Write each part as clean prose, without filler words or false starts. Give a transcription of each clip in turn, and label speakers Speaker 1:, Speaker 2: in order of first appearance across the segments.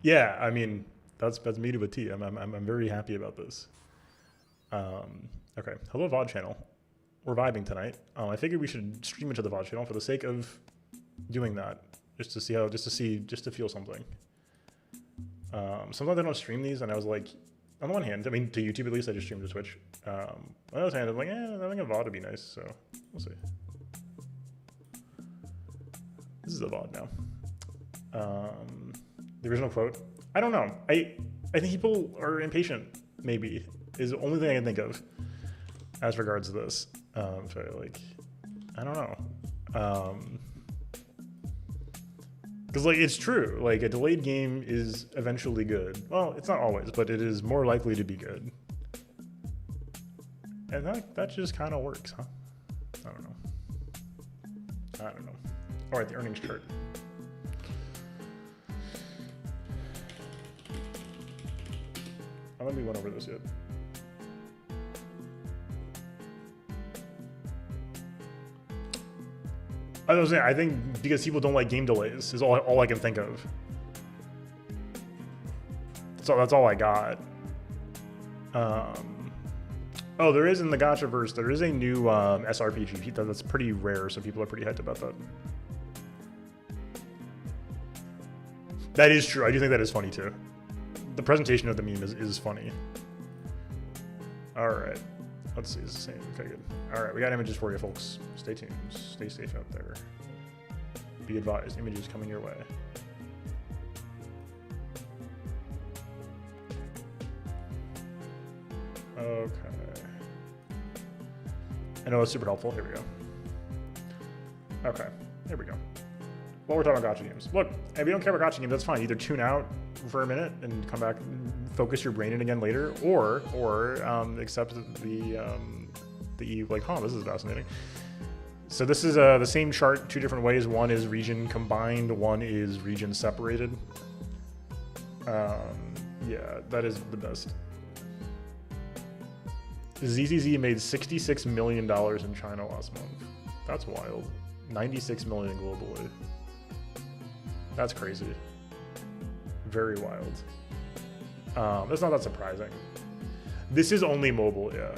Speaker 1: Yeah, I mean, that's me to a T. I'm very happy about this. Okay, hello VOD channel. We're vibing tonight. I figured we should stream into the VOD channel for the sake of doing that, just to feel something. Sometimes I don't stream these, and I was like, on the one hand, I mean, to YouTube at least, I just stream to Twitch. On the other hand, I'm like, having a VOD would be nice, so we'll see. This is a VOD now. The original quote, I don't know. I think people are impatient, maybe, is the only thing I can think of as regards to this. So like, I don't know. Because like, it's true, like a delayed game is eventually good. Well, it's not always, but it is more likely to be good. And that just kind of works, huh? I don't know. All right, the earnings chart. I don't think we went over this yet. I was saying, I think because people don't like game delays is all I can think of. So that's all I got. Oh, there is in the Gachaverse, there is a new SRPG that's pretty rare, so people are pretty hyped about that. That is true. I do think that is funny too. The presentation of the meme is funny. All right. Let's see. It's the same. Okay, good. All right. We got images for you, folks. Stay tuned. Stay safe out there. Be advised. Images coming your way. Okay. I know it's super helpful. Here we go. Okay. Here we go. Well, we're talking about gacha games. Look, if you don't care about gacha games, that's fine. Either tune out for a minute and come back and focus your brain in again later, or accept the like, huh, this is fascinating. So this is the same chart, two different ways. One is region combined, one is region separated. Yeah, that is the best. ZZZ made $66 million in China last month. That's wild. 96 million globally. That's crazy. Very wild. That's not that surprising. This is only mobile, yeah.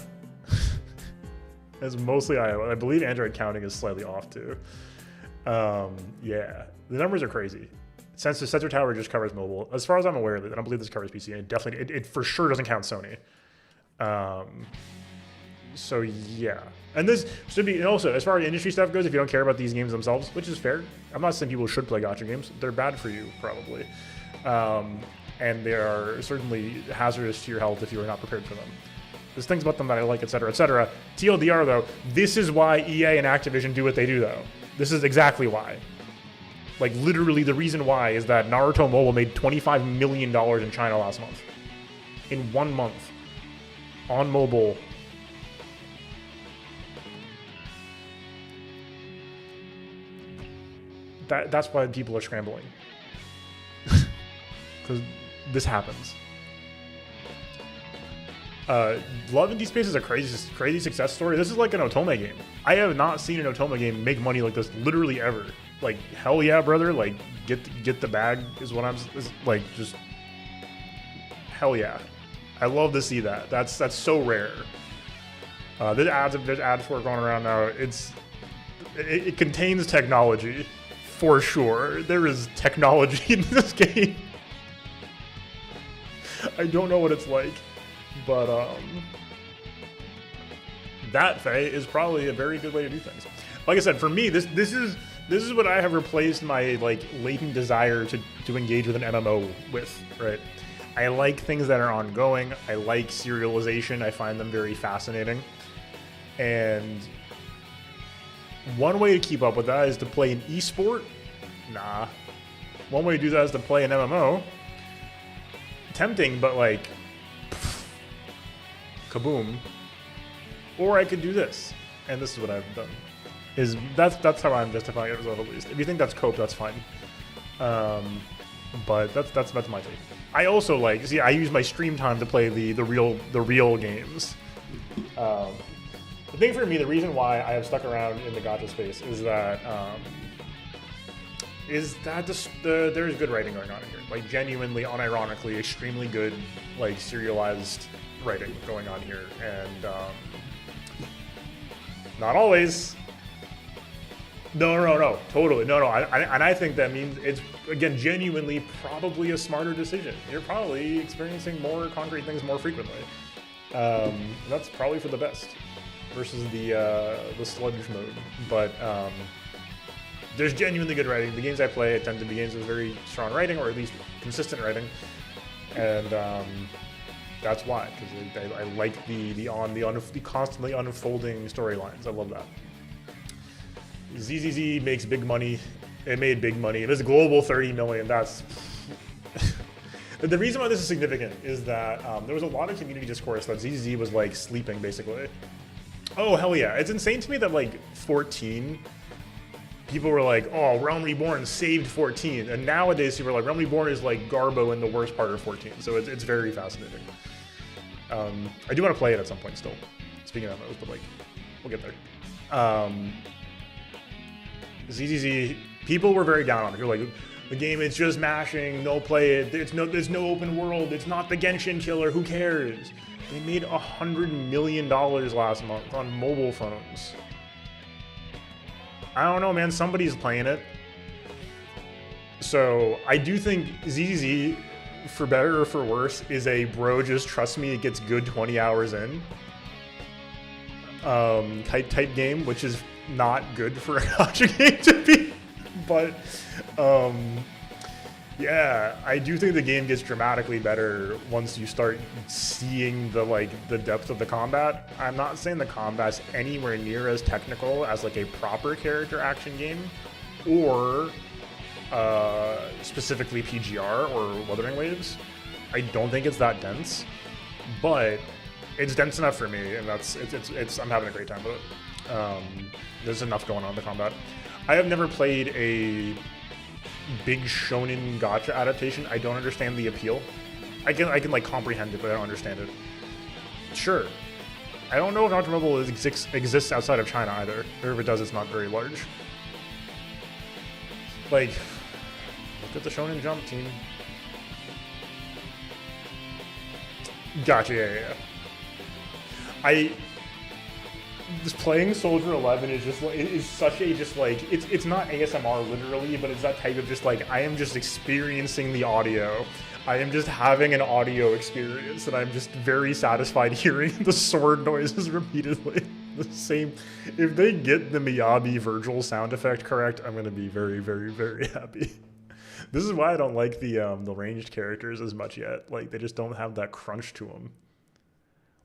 Speaker 1: It's mostly iOS. I believe Android counting is slightly off too. Yeah, the numbers are crazy. Sensor Tower just covers mobile. As far as I'm aware of it, I don't believe this covers PC. And it definitely, it for sure doesn't count Sony. So yeah, and this should be, and also as far as industry stuff goes, if you don't care about these games themselves, which is fair, I'm not saying people should play gacha games. They're bad for you, probably. And they are certainly hazardous to your health if you are not prepared for them. There's things about them that I like, etc., etc. TLDR though, this is why EA and Activision do what they do though. This is exactly why. Like literally the reason why is that Naruto Mobile made $25 million in China last month. In 1 month. On mobile. That's why people are scrambling. Because this happens. Love in Deep Space is a crazy success story. This is like an Otome game. I have not seen an Otome game make money like this literally ever. Like, hell yeah, brother. Like, get the bag is what I'm, like, just, hell yeah. I love to see that. That's so rare. There's ads for it going around now. It contains technology, for sure. There is technology in this game. I don't know what it's like, but that, Faye, is probably a very good way to do things. Like I said, for me, this is what I have replaced my like latent desire to engage with an MMO with, right? I like things that are ongoing. I like serialization. I find them very fascinating. And one way to keep up with that is to play an esport. Nah. One way to do that is to play an MMO. Tempting, but like, kaboom. Or I could do this. And this is what I've done. That's how I'm justifying it, at least. If you think that's cope, that's fine. But that's my take. I also like, see, I use my stream time to play the real games. The thing for me, the reason why I have stuck around in the gacha space is that is that there's good writing going on in here. Like genuinely, unironically, extremely good, like serialized writing going on here, and not always. No, totally. No. I think that means it's, again, genuinely probably a smarter decision. You're probably experiencing more concrete things more frequently. That's probably for the best versus the sludge mode. But there's genuinely good writing. The games I play tend to be games with very strong writing, or at least consistent writing, and that's why. Because I like the constantly unfolding storylines. I love that. ZZZ makes big money. It made big money. It is a global 30 million. That's the reason why this is significant is that there was a lot of community discourse that ZZZ was like sleeping basically. Oh hell yeah! It's insane to me that like 14 people were like, oh, Realm Reborn saved 14, and nowadays people are like, Realm Reborn is like Garbo in the worst part of 14. So it's very fascinating. I do want to play it at some point still. Speaking of those, but like we'll get there. ZZZ, people were very down on it. They're like, the game is just mashing, no play it. There's no open world. It's not the Genshin killer. Who cares? They made $100 million last month on mobile phones. I don't know, man. Somebody's playing it. So I do think ZZZ, for better or for worse, is a bro, just trust me, it gets good 20 hours in type game, which is not good for a gacha game to be. But yeah, I do think the game gets dramatically better once you start seeing the depth of the combat. I'm not saying the combat's anywhere near as technical as like a proper character action game, or specifically PGR or Wuthering Waves. I don't think it's that dense, but it's dense enough for me, and it's I'm having a great time with it. There's enough going on in the combat. I have never played a big shonen gacha adaptation. I don't understand the appeal. I can like comprehend it, but I don't understand it. Sure. I don't know if Gacha Mobile exists outside of China either, or if it does, it's not very large. Like, look at the Shonen Jump team. Gotcha, yeah. Just playing Soldier 11 is just like, is such a just like, it's not ASMR literally, but it's that type of just like, I am just experiencing the audio. I am just having an audio experience, and I'm just very satisfied hearing the sword noises repeatedly. The same. If they get the Miyabi Virgil sound effect correct, I'm gonna be very, very, very happy. This is why I don't like the ranged characters as much yet. Like, they just don't have that crunch to them.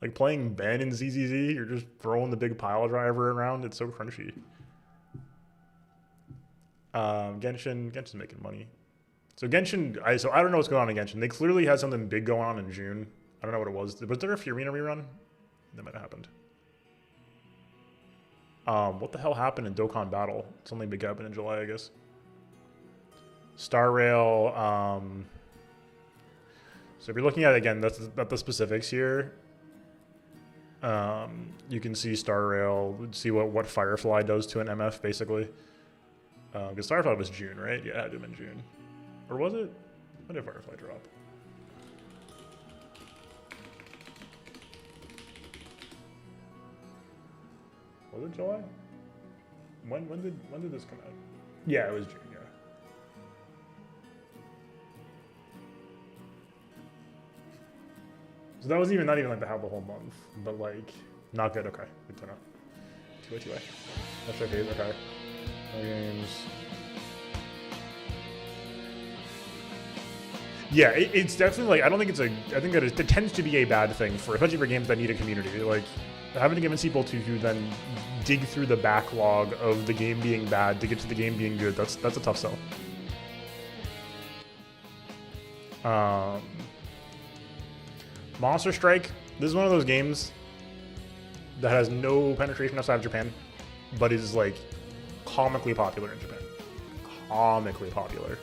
Speaker 1: Like playing Ben in ZZZ, you're just throwing the big pile driver around. It's so crunchy. Genshin's making money. So Genshin, I don't know what's going on in Genshin. They clearly had something big going on in June. I don't know what it was. Was there a Fiorina rerun? That might have happened. What the hell happened in Dokkan Battle? Something big happened in July, I guess. Star Rail. So if you're looking at, again, that's the specifics here. You can see Star Rail, see what Firefly does to an MF, basically. Because Firefly was June, right? Yeah, it had to have been June. Or was it? When did Firefly drop? Was it July? When did this come out? Yeah, it was June, yeah. So that was not even like the whole month, but like, not good, okay. Good to know. 2A. That's okay, okay. No games. Yeah, it's definitely like, I don't think I think that it tends to be a bad thing especially for games that need a community. Like, having to convince people to then dig through the backlog of the game being bad to get to the game being good, that's a tough sell. Monster Strike, this is one of those games that has no penetration outside of Japan, but is like comically popular in Japan. Comically popular.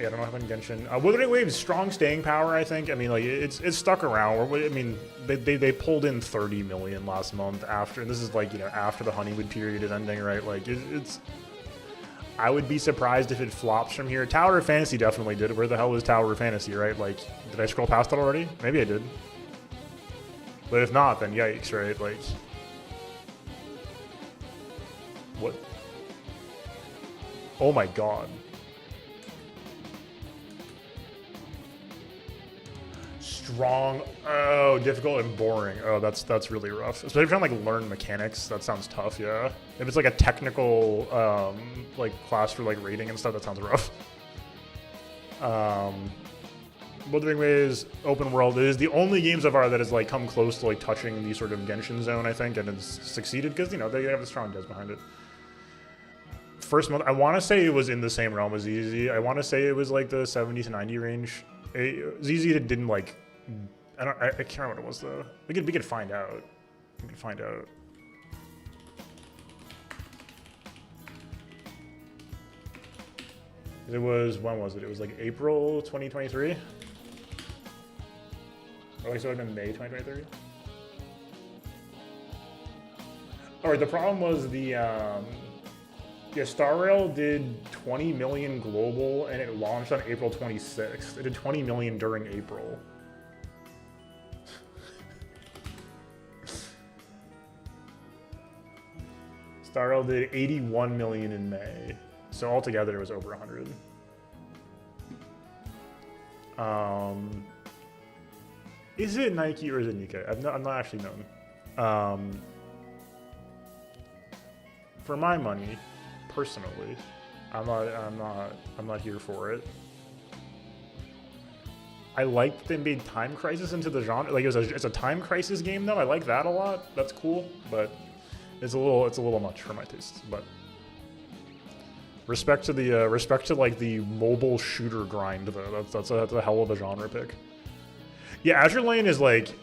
Speaker 1: Yeah, I don't know how in Genshin. Wuthering Waves, strong staying power, I think. I mean, like, it's stuck around. I mean, they pulled in 30 million last month after, and this is like, you know, after the honeymoon period is ending, right? Like, I would be surprised if it flops from here. Tower of Fantasy definitely did. Where the hell is Tower of Fantasy, right? Like, did I scroll past that already? Maybe I did. But if not, then yikes, right? Like, what? Oh my god. Strong. Oh, difficult and boring. Oh, that's really rough. Especially if you're trying to like learn mechanics. That sounds tough. Yeah. If it's like a technical like class for like rating and stuff, that sounds rough. Wuthering Waves open world. It is the only game so far that has like come close to like touching the sort of Genshin zone, I think, and it's succeeded because you know they have a strong devs behind it. First month, I want to say it was in the same realm as ZZ. I want to say it was like the 70 to 90 range. ZZ didn't like. I can't remember what it was though. We could find out. We could find out. It was, when was it? It was like April 2023. Oh, I said it in May 2023. All right. The problem was the yeah, Star Rail did 20 million global and it launched on April 26th. It did 20 million during April. Star Rail did 81 million in May. So altogether it was over 100. Is it Nike or is it Nikkei? I'm not actually known. For my money, personally, I'm not here for it. I like that they made Time Crisis into the genre. Like it's a Time Crisis game though. I like that a lot. That's cool, but it's a little much for my tastes. But respect to like the mobile shooter grind though. That's a hell of a genre pick. Yeah, Azure Lane is like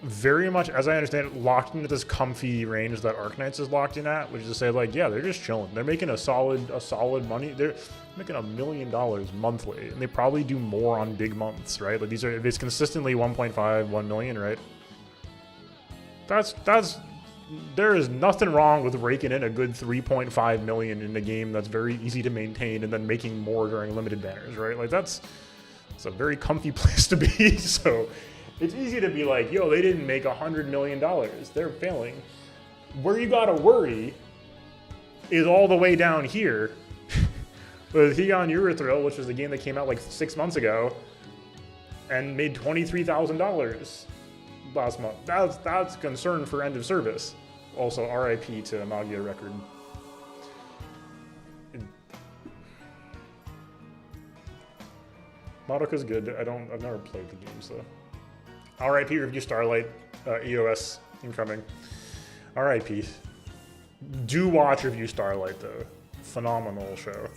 Speaker 1: very much, as I understand it, locked into this comfy range that Arknights is locked in at, which is to say, like, yeah, they're just chilling. They're making a solid money. They're making $1 million monthly, and they probably do more on big months, right? Like these are, if it's consistently 1.5, 1 million, right? There is nothing wrong with raking in a good 3.5 million in a game that's very easy to maintain and then making more during limited banners, right? Like it's a very comfy place to be. So it's easy to be like, yo, they didn't make $100 million. They're failing. Where you gotta worry is all the way down here with Higan Eurothrill, which was a game that came out like 6 months ago and made $23,000 last month. That's concern for end of service. Also, RIP to Magia Record. Madoka's good. I've never played the game, so. RIP Review Starlight, EOS incoming. RIP. Do watch Review Starlight though. Phenomenal show.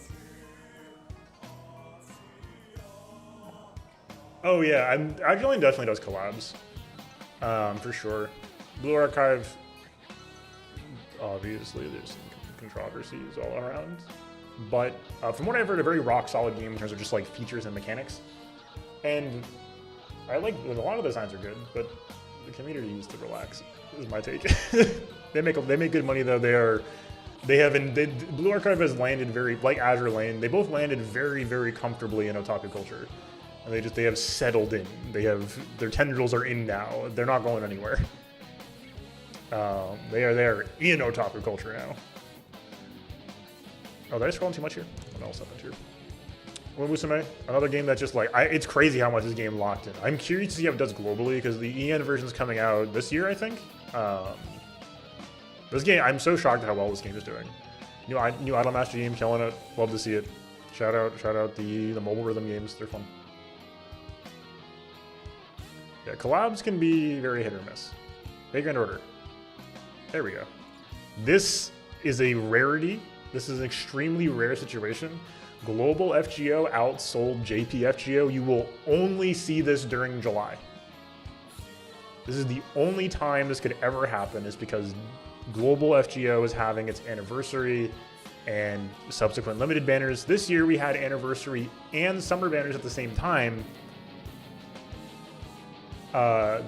Speaker 1: Oh yeah, Agilane definitely does collabs. For sure. Blue Archive, obviously there's some controversies all around. But from what I've heard, a very rock solid game in terms of just like features and mechanics. And I like, a lot of the designs are good, but the community needs to relax, is my take. They make good money though. Blue Archive has landed very, like Azure Lane, they both landed very, very comfortably in otaku culture. And they have settled in. Their tendrils are in now. They're not going anywhere. They are there in otaku culture now. Oh, did I scroll too much here? What else happened here? Musume, another game that's just like, it's crazy how much this game locked in. I'm curious to see how it does globally because the EN version is coming out this year, I think. This game, I'm so shocked at how well this game is doing. New Idolmaster game, killing it. Love to see it. Shout out the mobile rhythm games. They're fun. Yeah, collabs can be very hit or miss. Vagrant Order. There we go. This is a rarity. This is an extremely rare situation. Global FGO outsold JP FGO. You will only see this during July. This is the only time this could ever happen, is because Global FGO is having its anniversary and subsequent limited banners. This year we had anniversary and summer banners at the same time.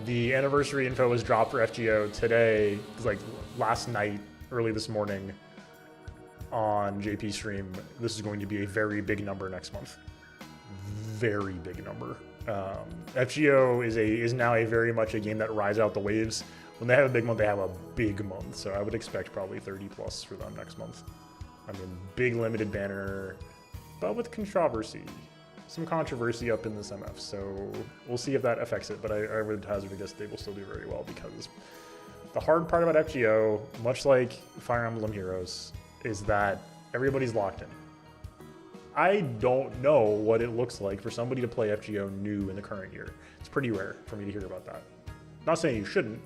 Speaker 1: The anniversary info was dropped for FGO today, like last night, early this morning. on JP stream, this is going to be a very big number next month. Very big number. FGO is now very much a game that rides out the waves. When they have a big month, they have a big month. So I would expect probably 30 plus for them next month. I mean, big limited banner, but with controversy. Some controversy up in this MF. So we'll see if that affects it. But I would hazard to guess they will still do very well, because the hard part about FGO, much like Fire Emblem Heroes, is that everybody's locked in. I don't know what it looks like for somebody to play FGO new in the current year. It's pretty rare for me to hear about that. Not saying you shouldn't.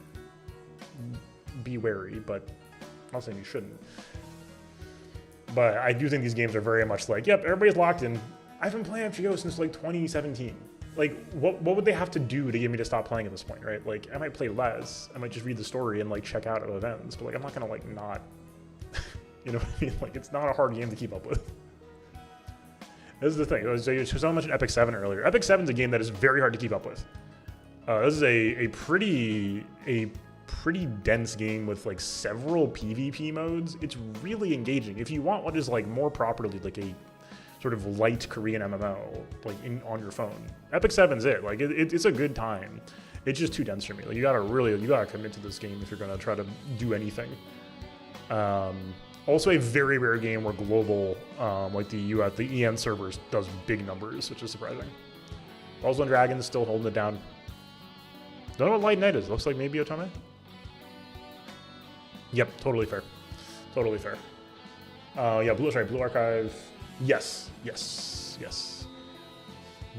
Speaker 1: Be wary, but not saying you shouldn't. But I do think these games are very much like, yep, everybody's locked in. I've been playing FGO since like 2017. Like, what would they have to do to get me to stop playing at this point, right? Like, I might play less. I might just read the story and like check out events, but like, I'm not gonna like not, you know what I mean? Like, it's not a hard game to keep up with. This is the thing. I mentioned Epic 7 earlier. Epic 7 is a game that is very hard to keep up with. This is a pretty dense game with like several PvP modes. It's really engaging. If you want what is like more properly like a sort of light Korean MMO, like on your phone, Epic 7's it. Like it's a good time. It's just too dense for me. Like you gotta commit to this game if you're gonna try to do anything. Also a very rare game where global, like the EN servers does big numbers, which is surprising. Balls and Dragons still holding it down. Don't know what Light Knight is. Looks like maybe Otome. Yep, totally fair. Totally fair. Yeah, Blue Archive. Yes.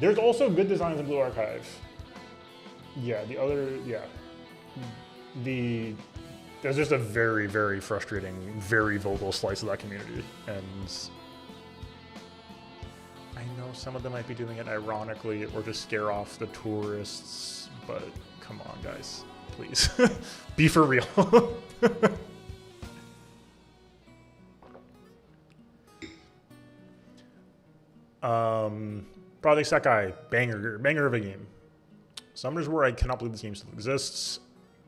Speaker 1: There's also good designs in Blue Archive. Yeah, there's just a very, very frustrating, very vocal slice of that community. And I know some of them might be doing it ironically or to scare off the tourists, but come on, guys, please. Be for real. Project Sekai, banger of a game. Summer's War, I cannot believe this game still exists.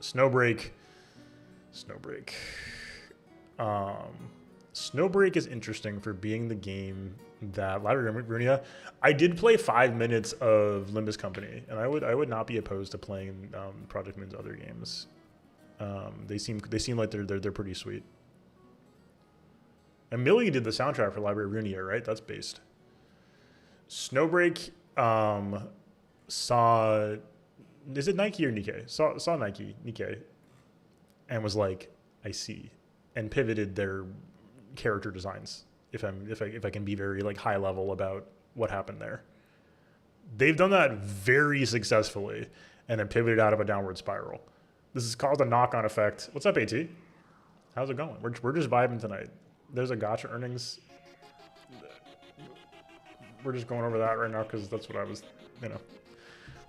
Speaker 1: Snowbreak. Snowbreak is interesting for being the game that Library of Runia. I did play 5 minutes of Limbus Company, and I would not be opposed to playing Project Moon's other games. They seem like they're pretty sweet. And Millie did the soundtrack for Library of Runia, right? That's based. Snowbreak saw, is it Nike or Nikkei? Saw Nikkei, and was like, I see, and pivoted their character designs. If I can be very like high level about what happened there, they've done that very successfully, and then pivoted out of a downward spiral. This is called a knock-on effect. What's up, AT? How's it going? We're just vibing tonight. There's a gotcha earnings. We're just going over that right now because that's what I was,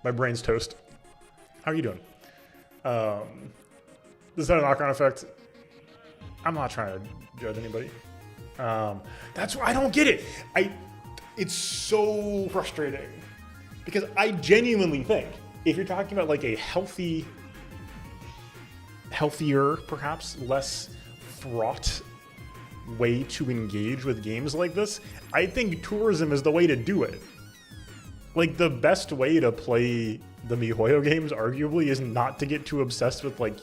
Speaker 1: my brain's toast. How are you doing? Is that a knock-on effect? I'm not trying to judge anybody. That's why I don't get it. It's so frustrating because I genuinely think if you're talking about like a healthier, perhaps less fraught way to engage with games like this, I think tourism is the way to do it. Like the best way to play the MiHoYo games arguably is not to get too obsessed with like,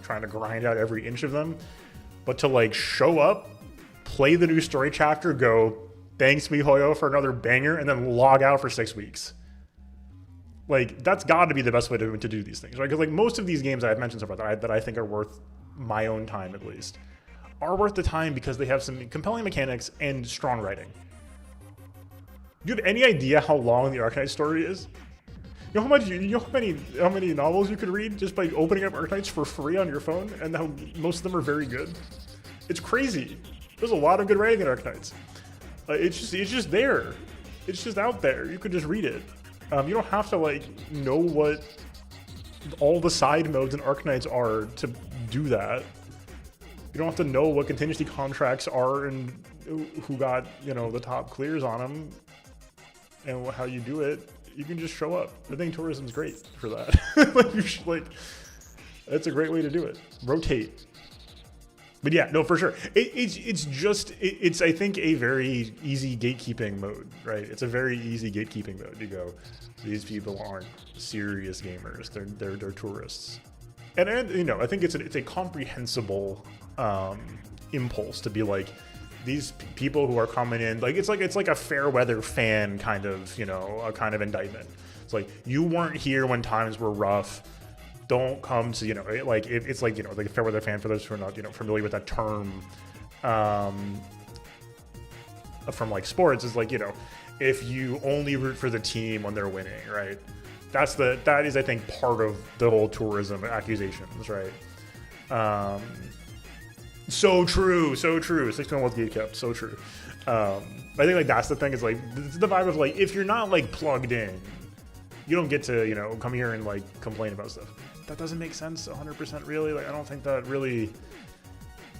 Speaker 1: trying to grind out every inch of them, but to like show up, play the new story chapter, go, thanks MiHoYo for another banger, and then log out for 6 weeks. Like that's got to be the best way to do these things, right? Because like most of these games I've mentioned so far that I think are worth my own time at least, are worth the time because they have some compelling mechanics and strong writing. Do you have any idea how long the Arknights story is? You know how many novels you could read just by opening up Arknights for free on your phone, and how most of them are very good? It's crazy. There's a lot of good writing in Arknights. It's just there. It's just out there. You could just read it. You don't have to like know what all the side modes in Arknights are to do that. You don't have to know what contingency contracts are and who got, the top clears on them and how you do it. You can just show up. I think tourism's great for that. That's a great way to do it. Rotate. But yeah, no, for sure. It's I think a very easy gatekeeping mode, right? It's a very easy gatekeeping mode. You go, these people aren't serious gamers. They're tourists, and you know, I think it's a comprehensible impulse to be like, these people who are coming in, like it's like a fair weather fan kind of, you know, a kind of indictment. It's like, you weren't here when times were rough. Don't come to, you know, it's like, you know, like a fair weather fan, for those who are not, you know, familiar with that term from like sports, is like, you know, if you only root for the team when they're winning, right? That is I think part of the whole tourism accusations, right? So true. 6-1 was gate kept. So true. I think like that's the thing, is like, it's the vibe of like, if you're not like plugged in, you don't get to, you know, come here and like complain about stuff. That doesn't make sense 100% really. Like, I don't think that really.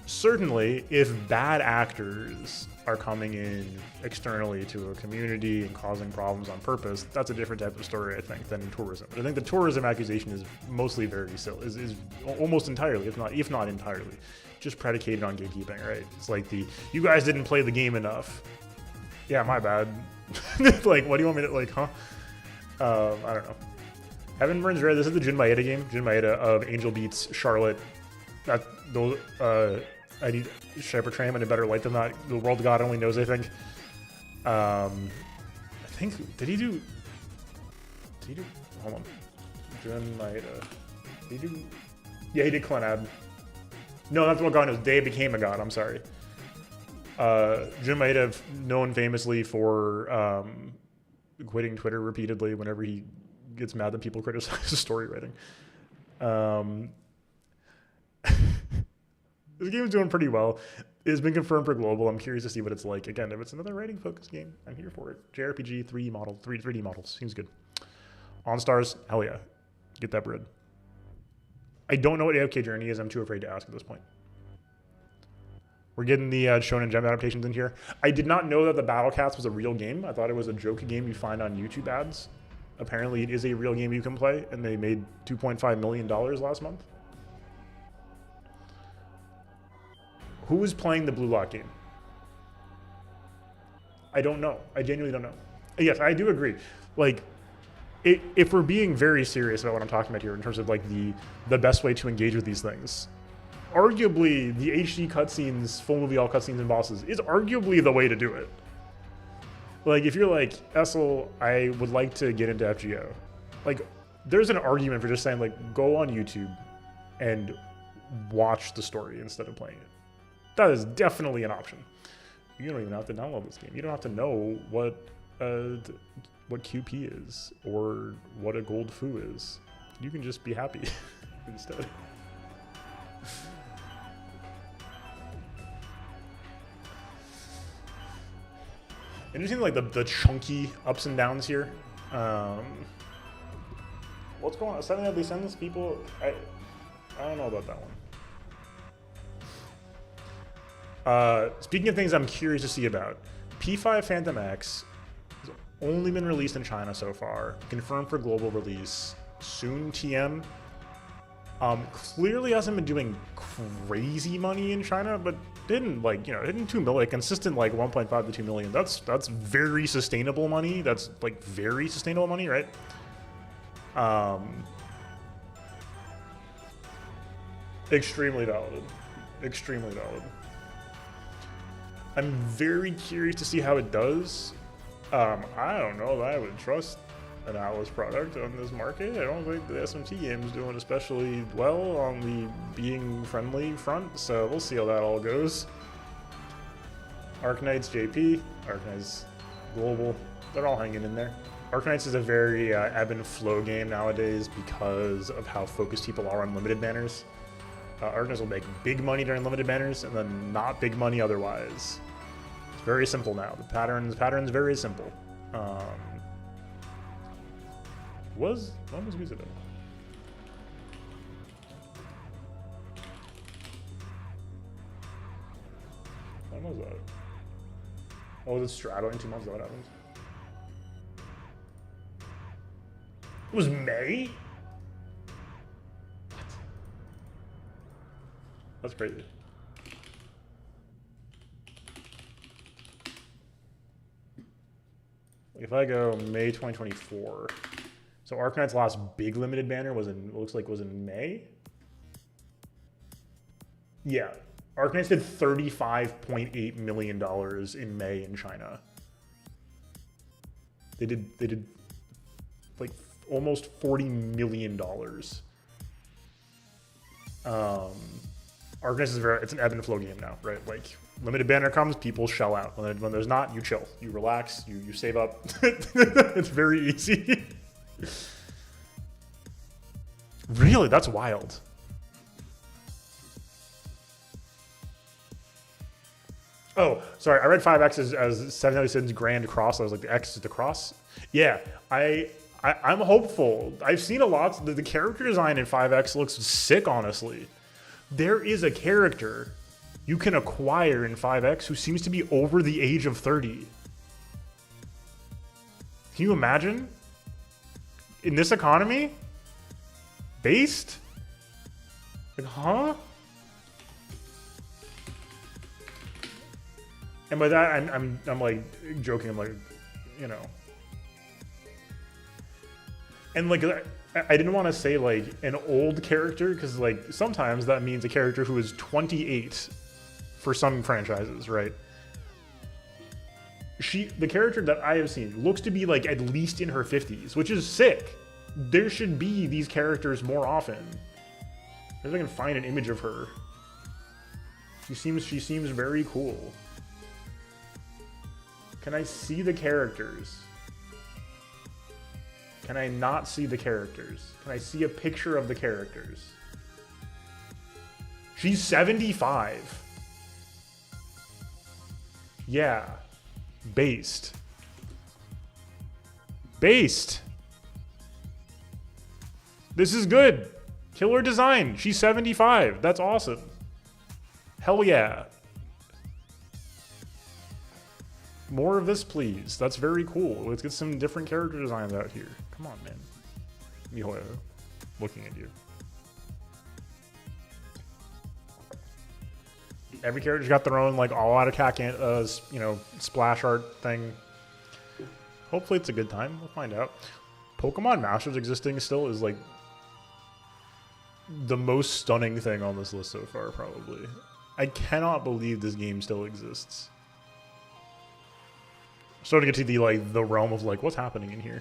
Speaker 1: Certainly, if bad actors are coming in externally to a community and causing problems on purpose, that's a different type of story, I think, than tourism. But I think the tourism accusation is mostly very silly, is almost entirely, if not entirely, just predicated on gatekeeping, right? It's like you guys didn't play the game enough. Yeah, my bad. Like, what do you want me to, like, huh? I don't know. Heaven Burns Red. This is the Jin Maeda game. Jin Maeda of Angel Beats Charlotte. I need Shepard Tram in a better light than that. The world god only knows, I think. I think, did he do, hold on. Jin Maeda. Did he do, yeah, he did Clannad. No, that's what god knows. They became a god, I'm sorry. Jin Maeda, known famously for quitting Twitter repeatedly whenever he gets mad that people criticize his story writing. This game is doing pretty well. It's been confirmed for global. I'm curious to see what it's like. Again, if it's another writing focused game, I'm here for it. JRPG 3D models. Seems good. On Stars, hell yeah. Get that bread. I don't know what AFK Journey is. I'm too afraid to ask at this point. We're getting the Shonen Gem adaptations in here. I did not know that the Battle Cats was a real game. I thought it was a joke game you find on YouTube ads. Apparently it is a real game you can play, and they made $2.5 million last month. Who is playing the Blue Lock game? I don't know. I genuinely don't know. Yes, I do agree. Like, if we're being very serious about what I'm talking about here in terms of like the best way to engage with these things, arguably the HD cutscenes, full movie, all cutscenes and bosses is arguably the way to do it. Like, if you're like, Essel, I would like to get into FGO, like, there's an argument for just saying, like, go on YouTube and watch the story instead of playing it. That is definitely an option. You don't even have to download this game. You don't have to know what QP is or what a gold foo is. You can just be happy instead. Interesting, like the chunky ups and downs here. What's going on? 7 Deadly Sins, people. I don't know about that one. Speaking of things I'm curious to see about, P5 Phantom X has only been released in China so far, confirmed for global release, soon TM. Clearly hasn't been doing crazy money in China, but didn't hitting 2 million, consistent like 1.5 to 2 million. That's very sustainable money. That's like very sustainable money, right? Extremely valid. Extremely valid. I'm very curious to see how it does. I don't know that I would trust an Atlas product on this market. I don't think the SMT game is doing especially well on the being friendly front, so we'll see how that all goes. Arknights JP, Arknights Global, they're all hanging in there. Arknights is a very ebb and flow game nowadays because of how focused people are on limited banners. Arknights will make big money during limited banners and then not big money otherwise. It's very simple now. The pattern's very simple. When was Mizuto? When was that? Oh, was it straddling 2 months? Is that what happened? It was May? What? That's crazy. if I go May 2024, so Arknight's last big limited banner was in, looks like was in May. Yeah, Arknights did $35.8 million in May in China. They did like almost $40 million. Arknights is it's an ebb and flow game now, right? Like limited banner comes, people shell out. When there's not, you chill, you relax, you save up. It's very easy. Really, that's wild. Oh, sorry. I read 5X as 797's Grand Cross. I was like, the X is the cross. Yeah, I'm hopeful. I've seen a lot. The character design in 5X looks sick, honestly. There is a character you can acquire in 5X who seems to be over the age of 30. Can you imagine? In this economy? Based? Like, huh? And by that, I'm like joking. I'm like, you know. And like, I didn't want to say like an old character because like sometimes that means a character who is 28 for some franchises, right? The character that I have seen looks to be like at least in her 50s, which is sick. There should be these characters more often. If I can find an image of her. She seems very cool. Can I see the characters? Can I not see the characters? Can I see a picture of the characters? She's 75. Yeah. Based. Based. This is good. Killer design. She's 75. That's awesome. Hell yeah. More of this, please. That's very cool. Let's get some different character designs out here. Come on, man. Mihoyo, looking at you. Every character's got their own like all-out attack, you know, splash art thing. Hopefully, it's a good time. We'll find out. Pokemon Masters existing still is like the most stunning thing on this list so far, probably. I cannot believe this game still exists. Starting to get to the realm of like what's happening in here.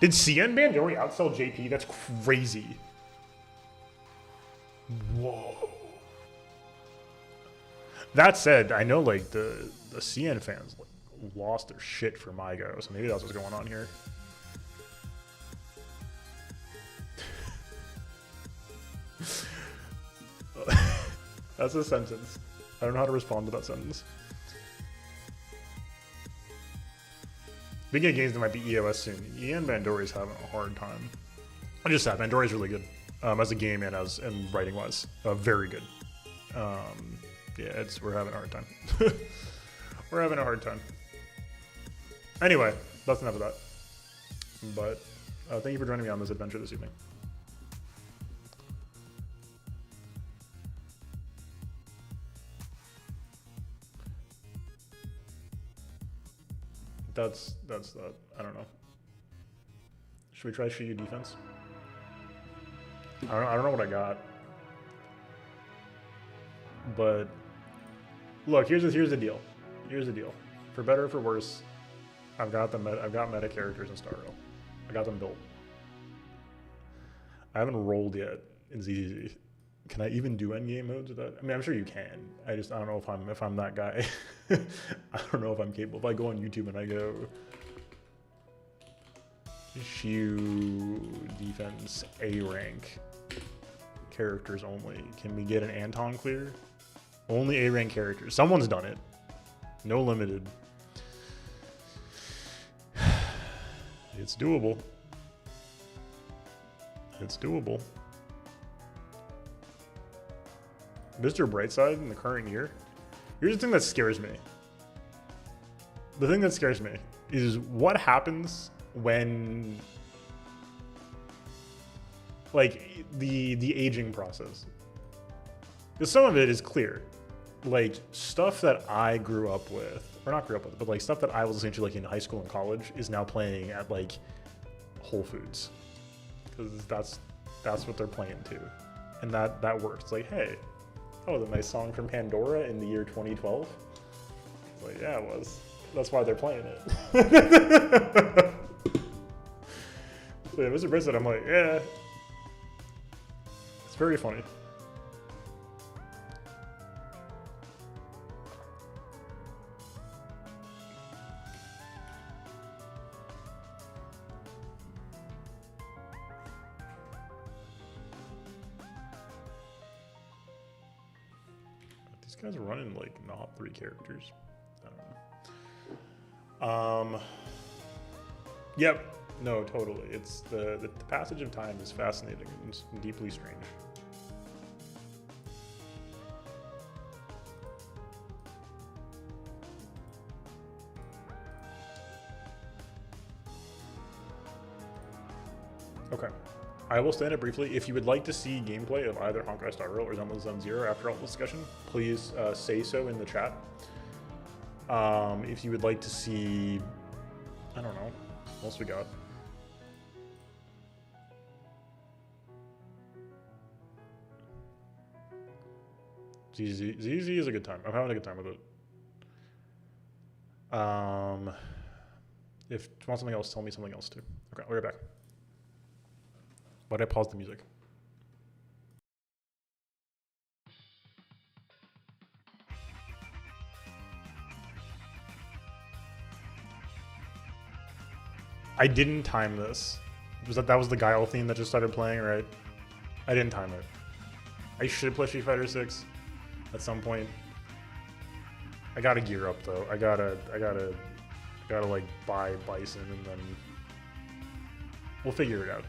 Speaker 1: Did CN Bandori outsell JP? That's crazy. Whoa. That said, I know like the CN fans like, lost their shit for Mygo, so maybe that's what's going on here. That's a sentence. I don't know how to respond to that sentence. Speaking of games that might be EOS soon, Ian Bandori's having a hard time. I'm just sad. Bandori's really good as a game and writing wise, very good. Yeah, we're having a hard time. We're having a hard time. Anyway, that's enough of that. But thank you for joining me on this adventure this evening. That's that. I don't know. Should we try Shiyu defense? I don't know what I got. But look, here's the deal. Here's the deal. For better or for worse, I've got meta characters in Star Rail. I got them built. I haven't rolled yet in ZZZ. Can I even do endgame modes with that? I mean, I'm sure you can. I don't know if I'm that guy. I don't know if I'm capable. If I go on YouTube and I go Shiyu defense A rank characters only, can we get an Anton clear? Only A rank characters. Someone's done it. No limited. It's doable. It's doable. Mr. Brightside in the current year. Here's the thing that scares me. The thing that scares me is what happens when, like, the aging process. Because some of it is clear. Like, stuff that I grew up with or not grew up with, but like stuff that I was listening to like in high school and college is now playing at like Whole Foods, because that's what they're playing to, and that works. It's like, hey, oh, the nice song from Pandora in the year 2012. It's like, yeah, it was. That's why they're playing it. So yeah, Mr. Vincent, I'm like, yeah, it's very funny. These guys are running like not 3 characters. Yep. No, totally. It's the passage of time is fascinating and deeply strange. Okay. I will stand up briefly. If you would like to see gameplay of either Honkai Star Rail or Zenless Zone Zero after all the discussion, please say so in the chat. If you would like to see, I don't know, what else we got? ZZ is a good time. I'm having a good time with it. If you want something else, tell me something else too. Okay, we'll be back. Why did I pause the music? I didn't time this. That was the Guile theme that just started playing, right? I didn't time it. I should play Street Fighter 6 at some point. I gotta gear up though. I gotta like buy Bison and then we'll figure it out.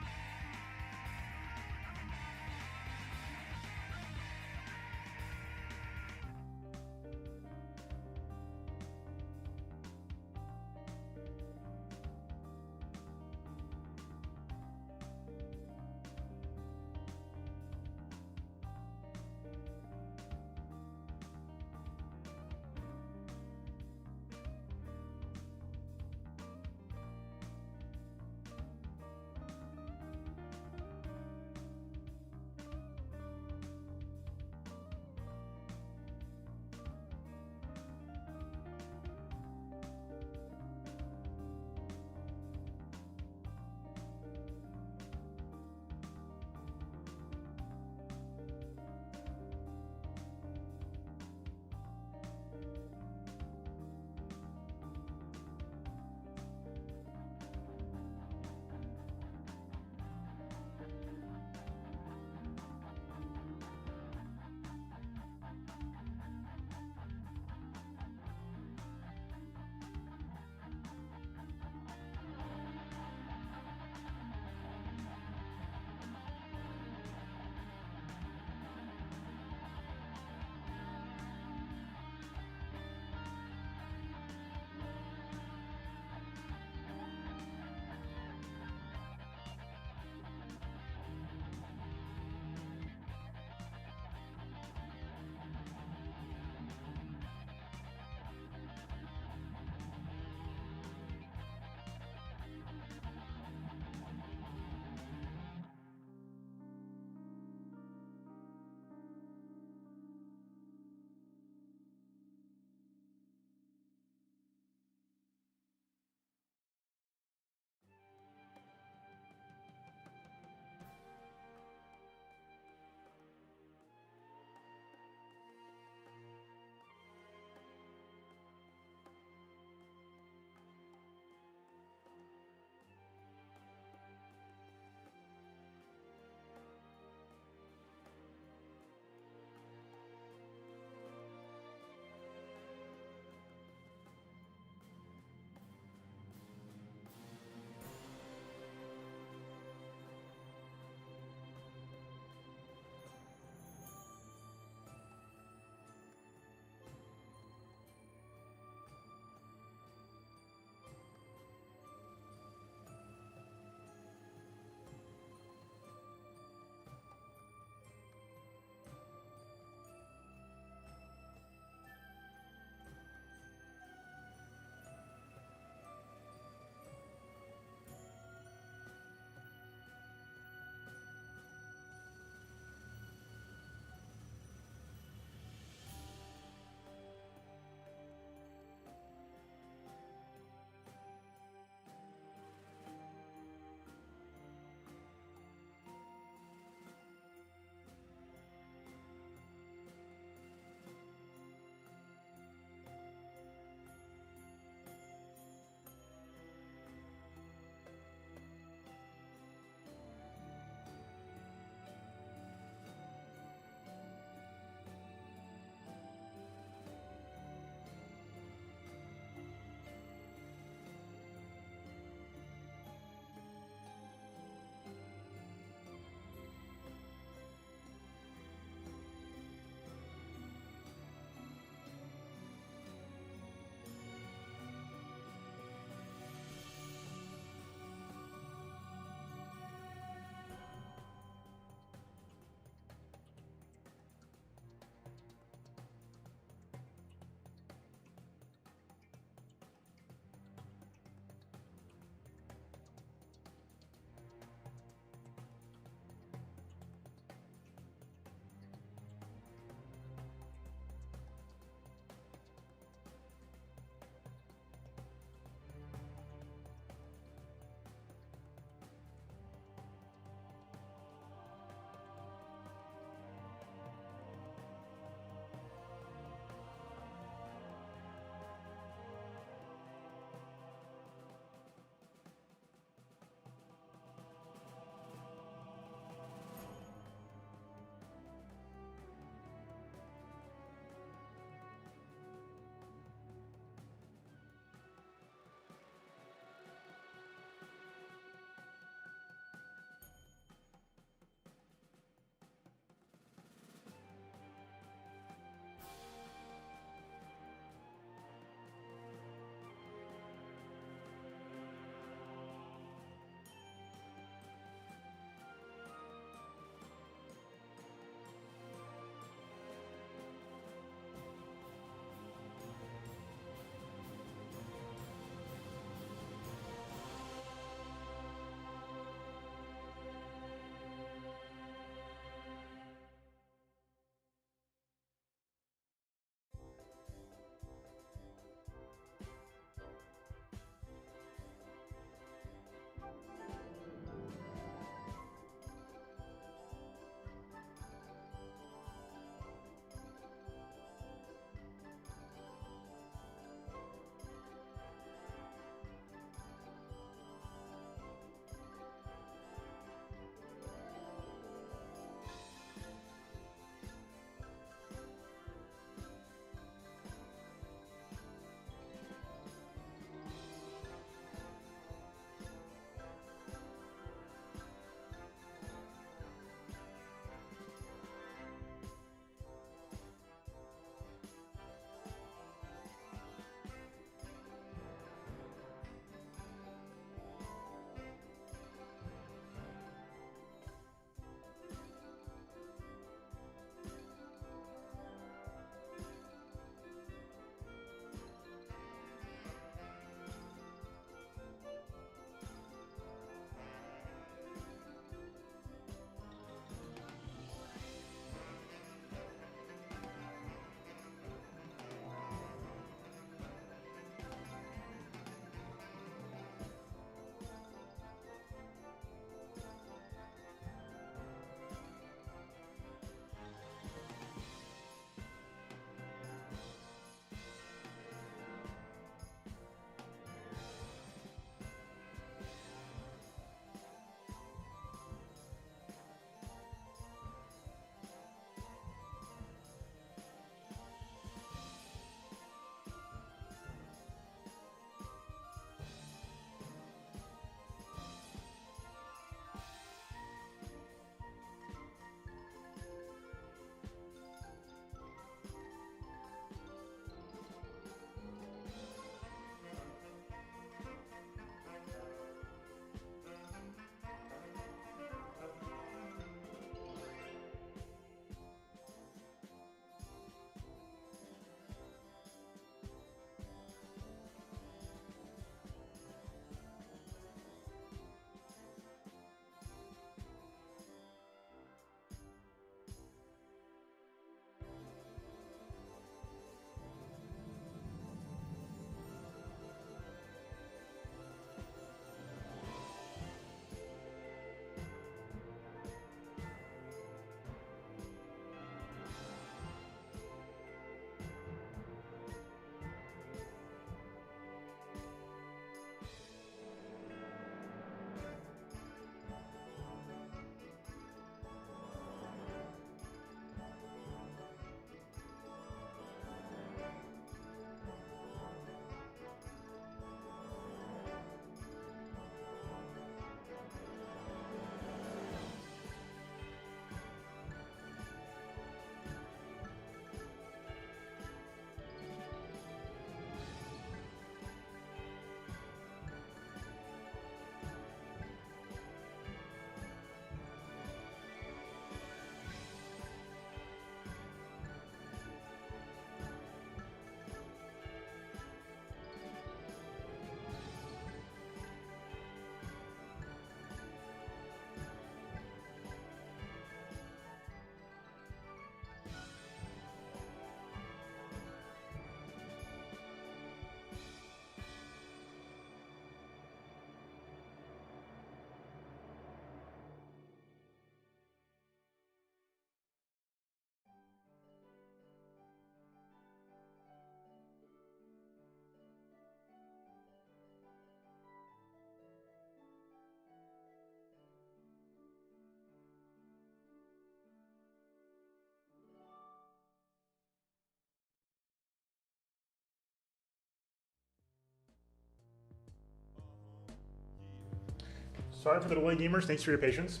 Speaker 1: Sorry for the delay, gamers. Thanks for your patience.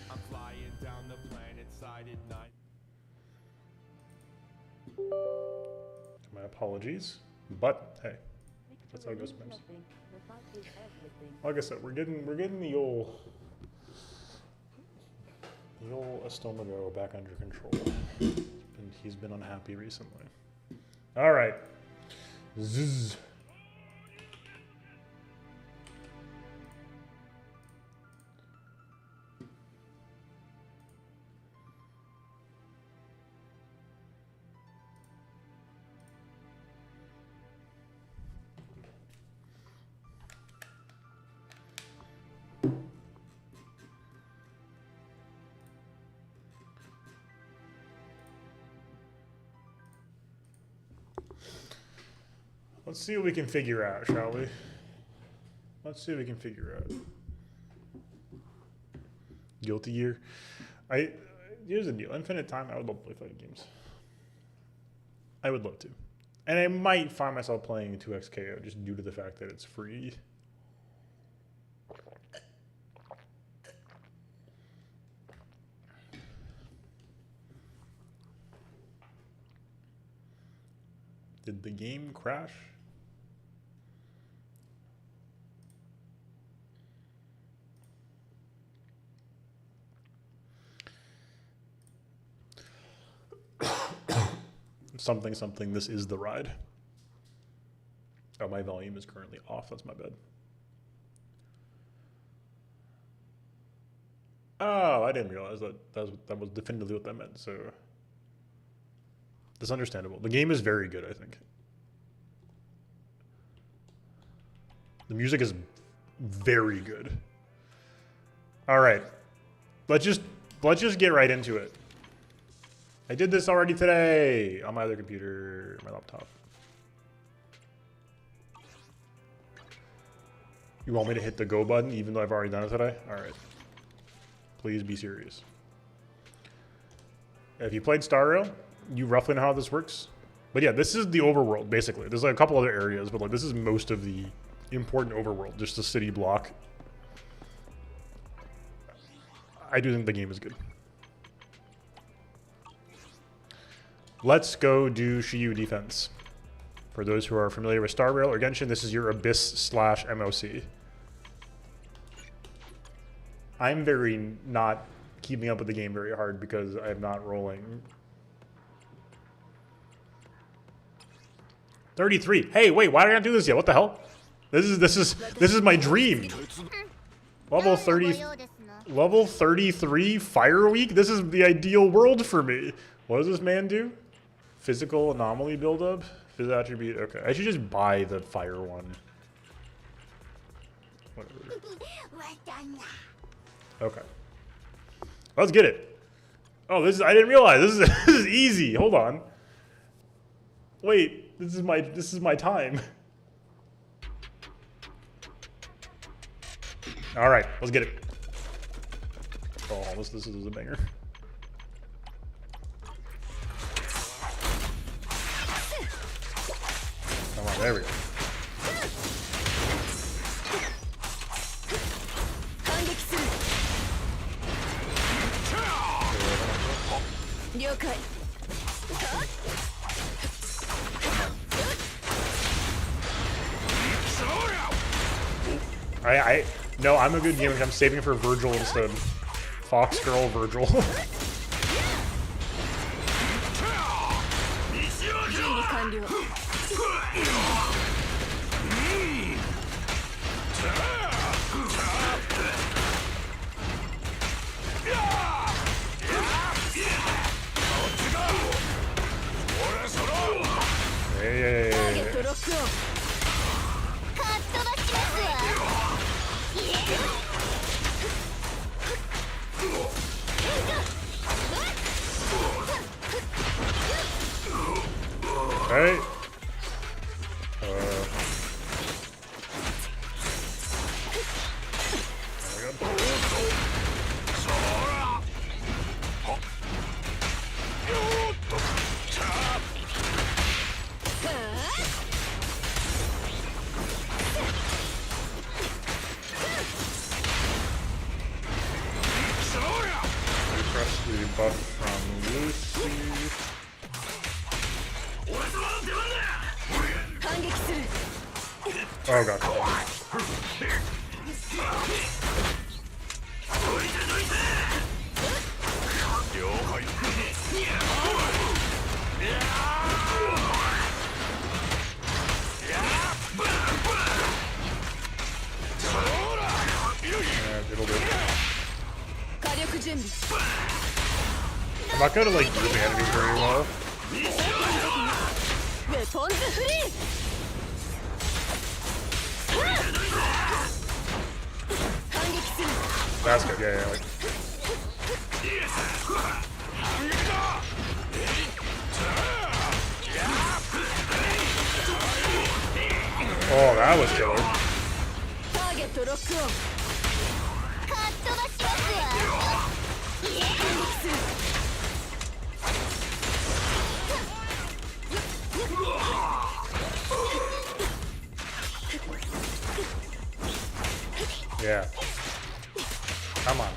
Speaker 2: I'm flying down the planet side at night.
Speaker 1: My apologies, but hey, that's how it goes sometimes. Like I said, we're getting the old Estomago back under control. And he's been unhappy recently. All right. Zzz. Let's see what we can figure out, shall we? Let's see what we can figure out. Guilty Gear. Here's the deal. Infinite Time, I would love to play fighting games. I would love to. And I might find myself playing 2XKO just due to the fact that it's free. Did the game crash? Something, this is the ride. Oh, my volume is currently off. That's my bad. Oh, I didn't realize that was definitively what that meant, so that's understandable. The game is very good, I think. The music is very good. All right. Let's just get right into it. I did this already today on my other computer, my laptop. You want me to hit the go button even though I've already done it today? All right. Please be serious. If you played Star Rail, you roughly know how this works. But yeah, this is the overworld, basically. There's like a couple other areas, but like this is most of the important overworld, just a city block. I do think the game is good. Let's go do Shiyu defense. For those who are familiar with Star Rail or Genshin, this is your Abyss/MOC. I'm very not keeping up with the game very hard because I'm not rolling. 33. Hey, wait, why did I not do this yet? What the hell? This is my dream. Level 33 Fire Week? This is the ideal world for me. What does this man do? Physical anomaly buildup? Physical attribute. Okay. I should just buy the fire one. Whatever. Okay. Let's get it. Oh, I didn't realize this is easy. Hold on. Wait, this is my time. All right, let's get it. Oh, this is a banger. Come on, there we go. No, I'm a good gamer. I'm saving for Virgil instead. Fox Girl Virgil. Hey. Hey. buff from Lucy.
Speaker 3: 反撃する
Speaker 1: Oh god. Yeah, it'll do.
Speaker 3: 火力準備
Speaker 1: I'm not good at like grouping enemies very well.
Speaker 3: ウェポンズフリー反撃する
Speaker 1: That's good. Yeah, yeah. Like. Oh, that was killer.
Speaker 3: ターゲットロックオンかっ飛ばしますわ反撃する
Speaker 1: Yeah. Come on.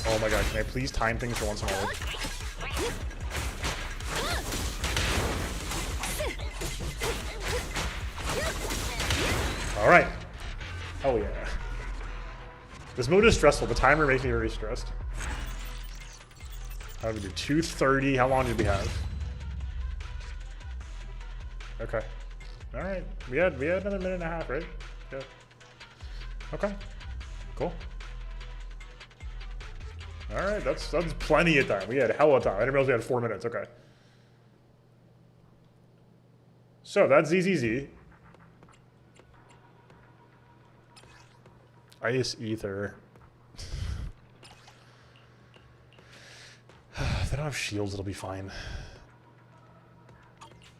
Speaker 1: Oh my god, can I please time things for once in a while? Alright. Oh yeah. This mode is stressful. The timer makes me very stressed. How do we do? 2:30. How long did we have? Okay. Alright. We had another minute and a half, right? Yeah. Okay. Cool. Alright, that's plenty of time. We had hella time. I didn't realize we had 4 minutes. Okay. So that's ZZZ. Ice Ether. If they don't have shields, it'll be fine.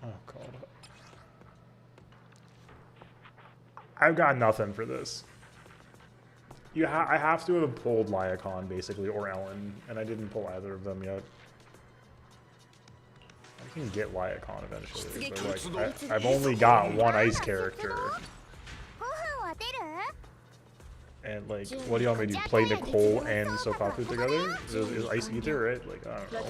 Speaker 1: Oh god. I've got nothing for this. I have to have pulled Lyacon, basically, or Ellen, and I didn't pull either of them yet. I can get Lyacon eventually, but like, I've only got one ice character. And like, what do you want me to do? Play Nicole and Sokaku together? Is Ice Ether, right? Like, I don't know.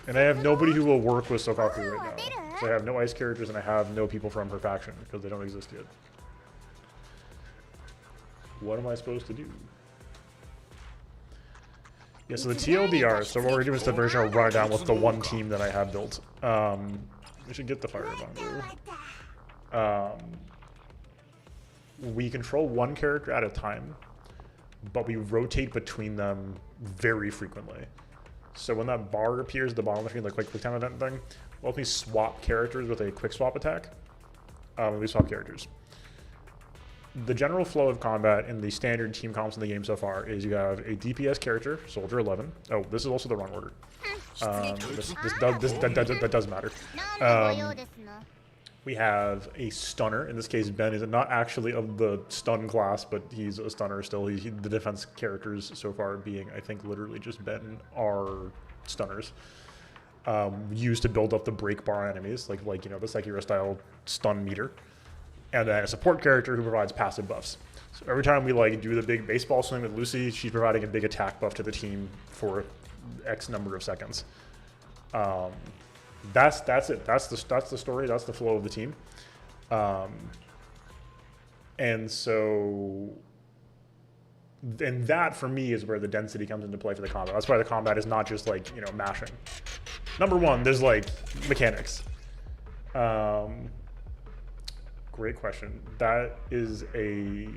Speaker 1: And I have nobody who will work with Sokaku right now. So I have no ice characters and I have no people from her faction because they don't exist yet. What am I supposed to do? Yeah, so the TLDR, so what we're doing is the version of Run It Down with the one team that I have built. We should get the Fire Bamboo. We control one character at a time, but we rotate between them very frequently. So when that bar appears at the bottom of the screen, like quick time event thing, we'll only swap characters with a quick swap attack. We swap characters. The general flow of combat in the standard team comps in the game so far is you have a DPS character, Soldier 11. Oh, this is also the wrong order. That does matter. We have a stunner. In this case, Ben is not actually of the stun class, but he's a stunner still. The defense characters so far being, I think, literally just Ben are stunners. Used to build up the break bar enemies, like you know, the Sekiro style stun meter. And then a support character who provides passive buffs. So every time we like do the big baseball swing with Lucy, she's providing a big attack buff to the team for X number of seconds. That's it. That's the story. That's the flow of the team. And so, and that for me is where the density comes into play for the combat. That's why the combat is not just like, you know, mashing. Number one, there's like mechanics. Great question. That is a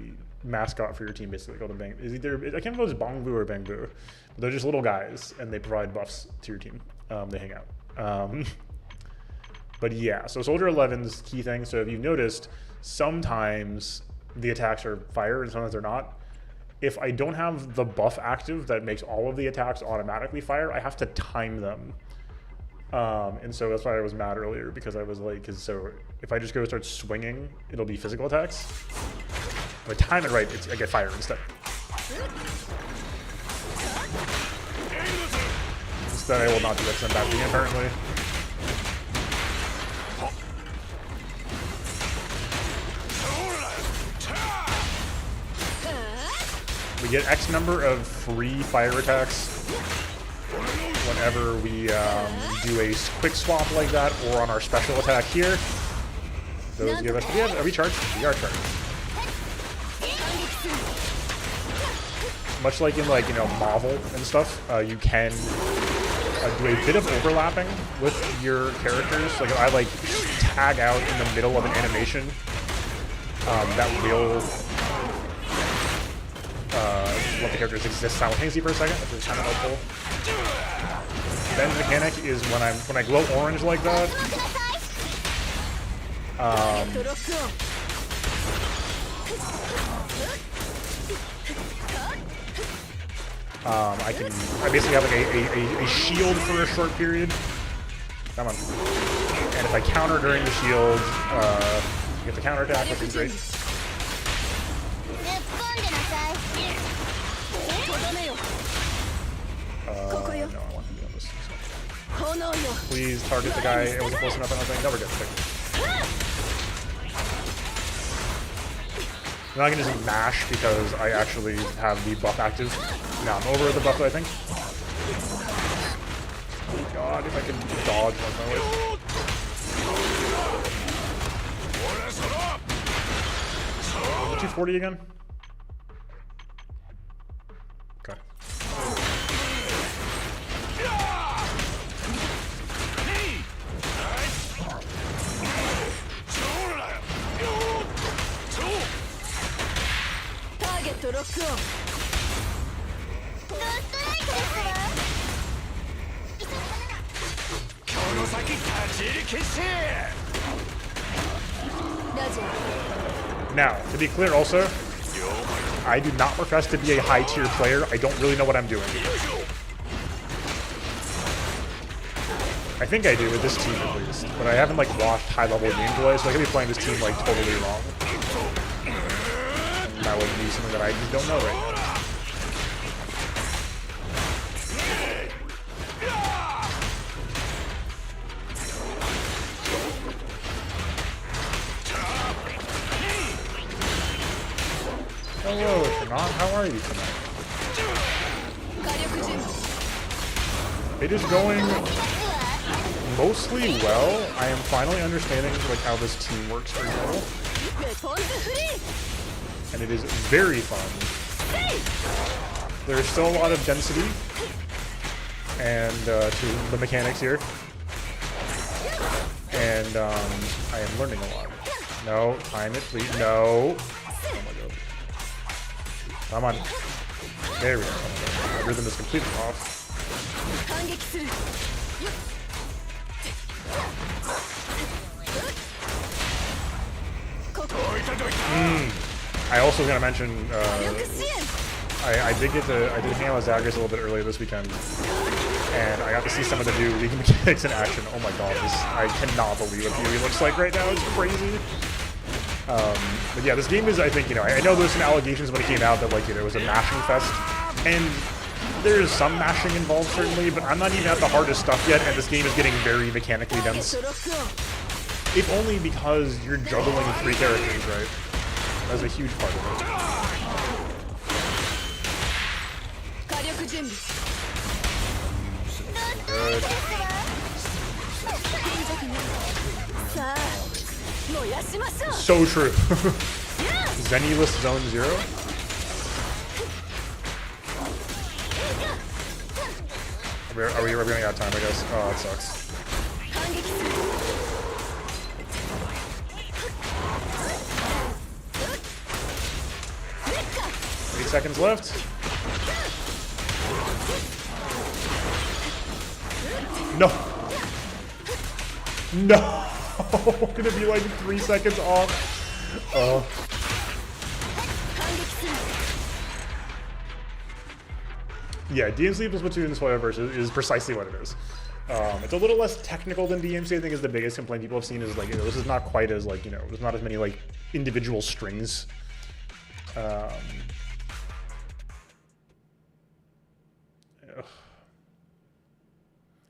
Speaker 1: mascot for your team, basically called a Bang. Is either, I can't remember if it's Bongbu or Bangbu, but they're just little guys and they provide buffs to your team. They hang out. But yeah, so Soldier 11's key thing. So if you've noticed, sometimes the attacks are fire and sometimes they're not. If I don't have the buff active that makes all of the attacks automatically fire, I have to time them. And so that's why I was mad earlier, because I was like, so if I just go start swinging, it'll be physical attacks. If I time it right, I get fire instead. Instead, I will not do that because I'm bad thing, apparently. We get X number of free fire attacks whenever we do a quick swap like that, or on our special attack here. Those give us. Are we charged? We are charged. Much like in Marvel and stuff, you can do a bit of overlapping with your characters. Like I tag out in the middle of an animation that will let the characters exist simultaneously for a second, which is kind of helpful. Then the mechanic is when I glow orange like that. I basically have a shield for a short period. Come on. And if I counter during the shield, you get the counter attack, which is great. No, I want to be on this. Please target the guy. It wasn't close enough, I don't think. No, we're good. I'm not going to just mash because I actually have the buff active. Now I'm over the buff, I think. Oh god, if I can dodge like my way. 240 again? Okay. Now, to be clear also, I do not profess to be a high tier player. I don't really know what I'm doing. I think I do with this team at least, but I haven't watched high level gameplay, so I could be playing this team totally wrong. And that would be something that I just don't know right now. Hello, Shannon. How are you tonight? It is going mostly well. I am finally understanding how this team works for example. And it is very fun. There's still a lot of density and to the mechanics here. And I am learning a lot. No, time it, please. No. Come on. There we go. My rhythm is completely off. I also gotta mention, I did hang out with Zagreus a little bit earlier this weekend, and I got to see some of the new League mechanics in action. Oh my god, I cannot believe what Huey looks like right now. It's crazy. But yeah, this game is, I think, I know there's some allegations when it came out that, it was a mashing fest, and there's some mashing involved, certainly, but I'm not even at the hardest stuff yet, and this game is getting very mechanically dense. If only because you're juggling 3 characters, right? That's a huge part of it. Good. So true. Zenilist Zone 0. Are we running out of time, I guess? Oh, that sucks. 8 seconds left. No. No. Gonna be 3 seconds off. Yeah, DMC plus Splatoon Spoilerverse is precisely what it is. It's a little less technical than DMC. I think is the biggest complaint people have seen is this is not quite as there's not as many individual strings.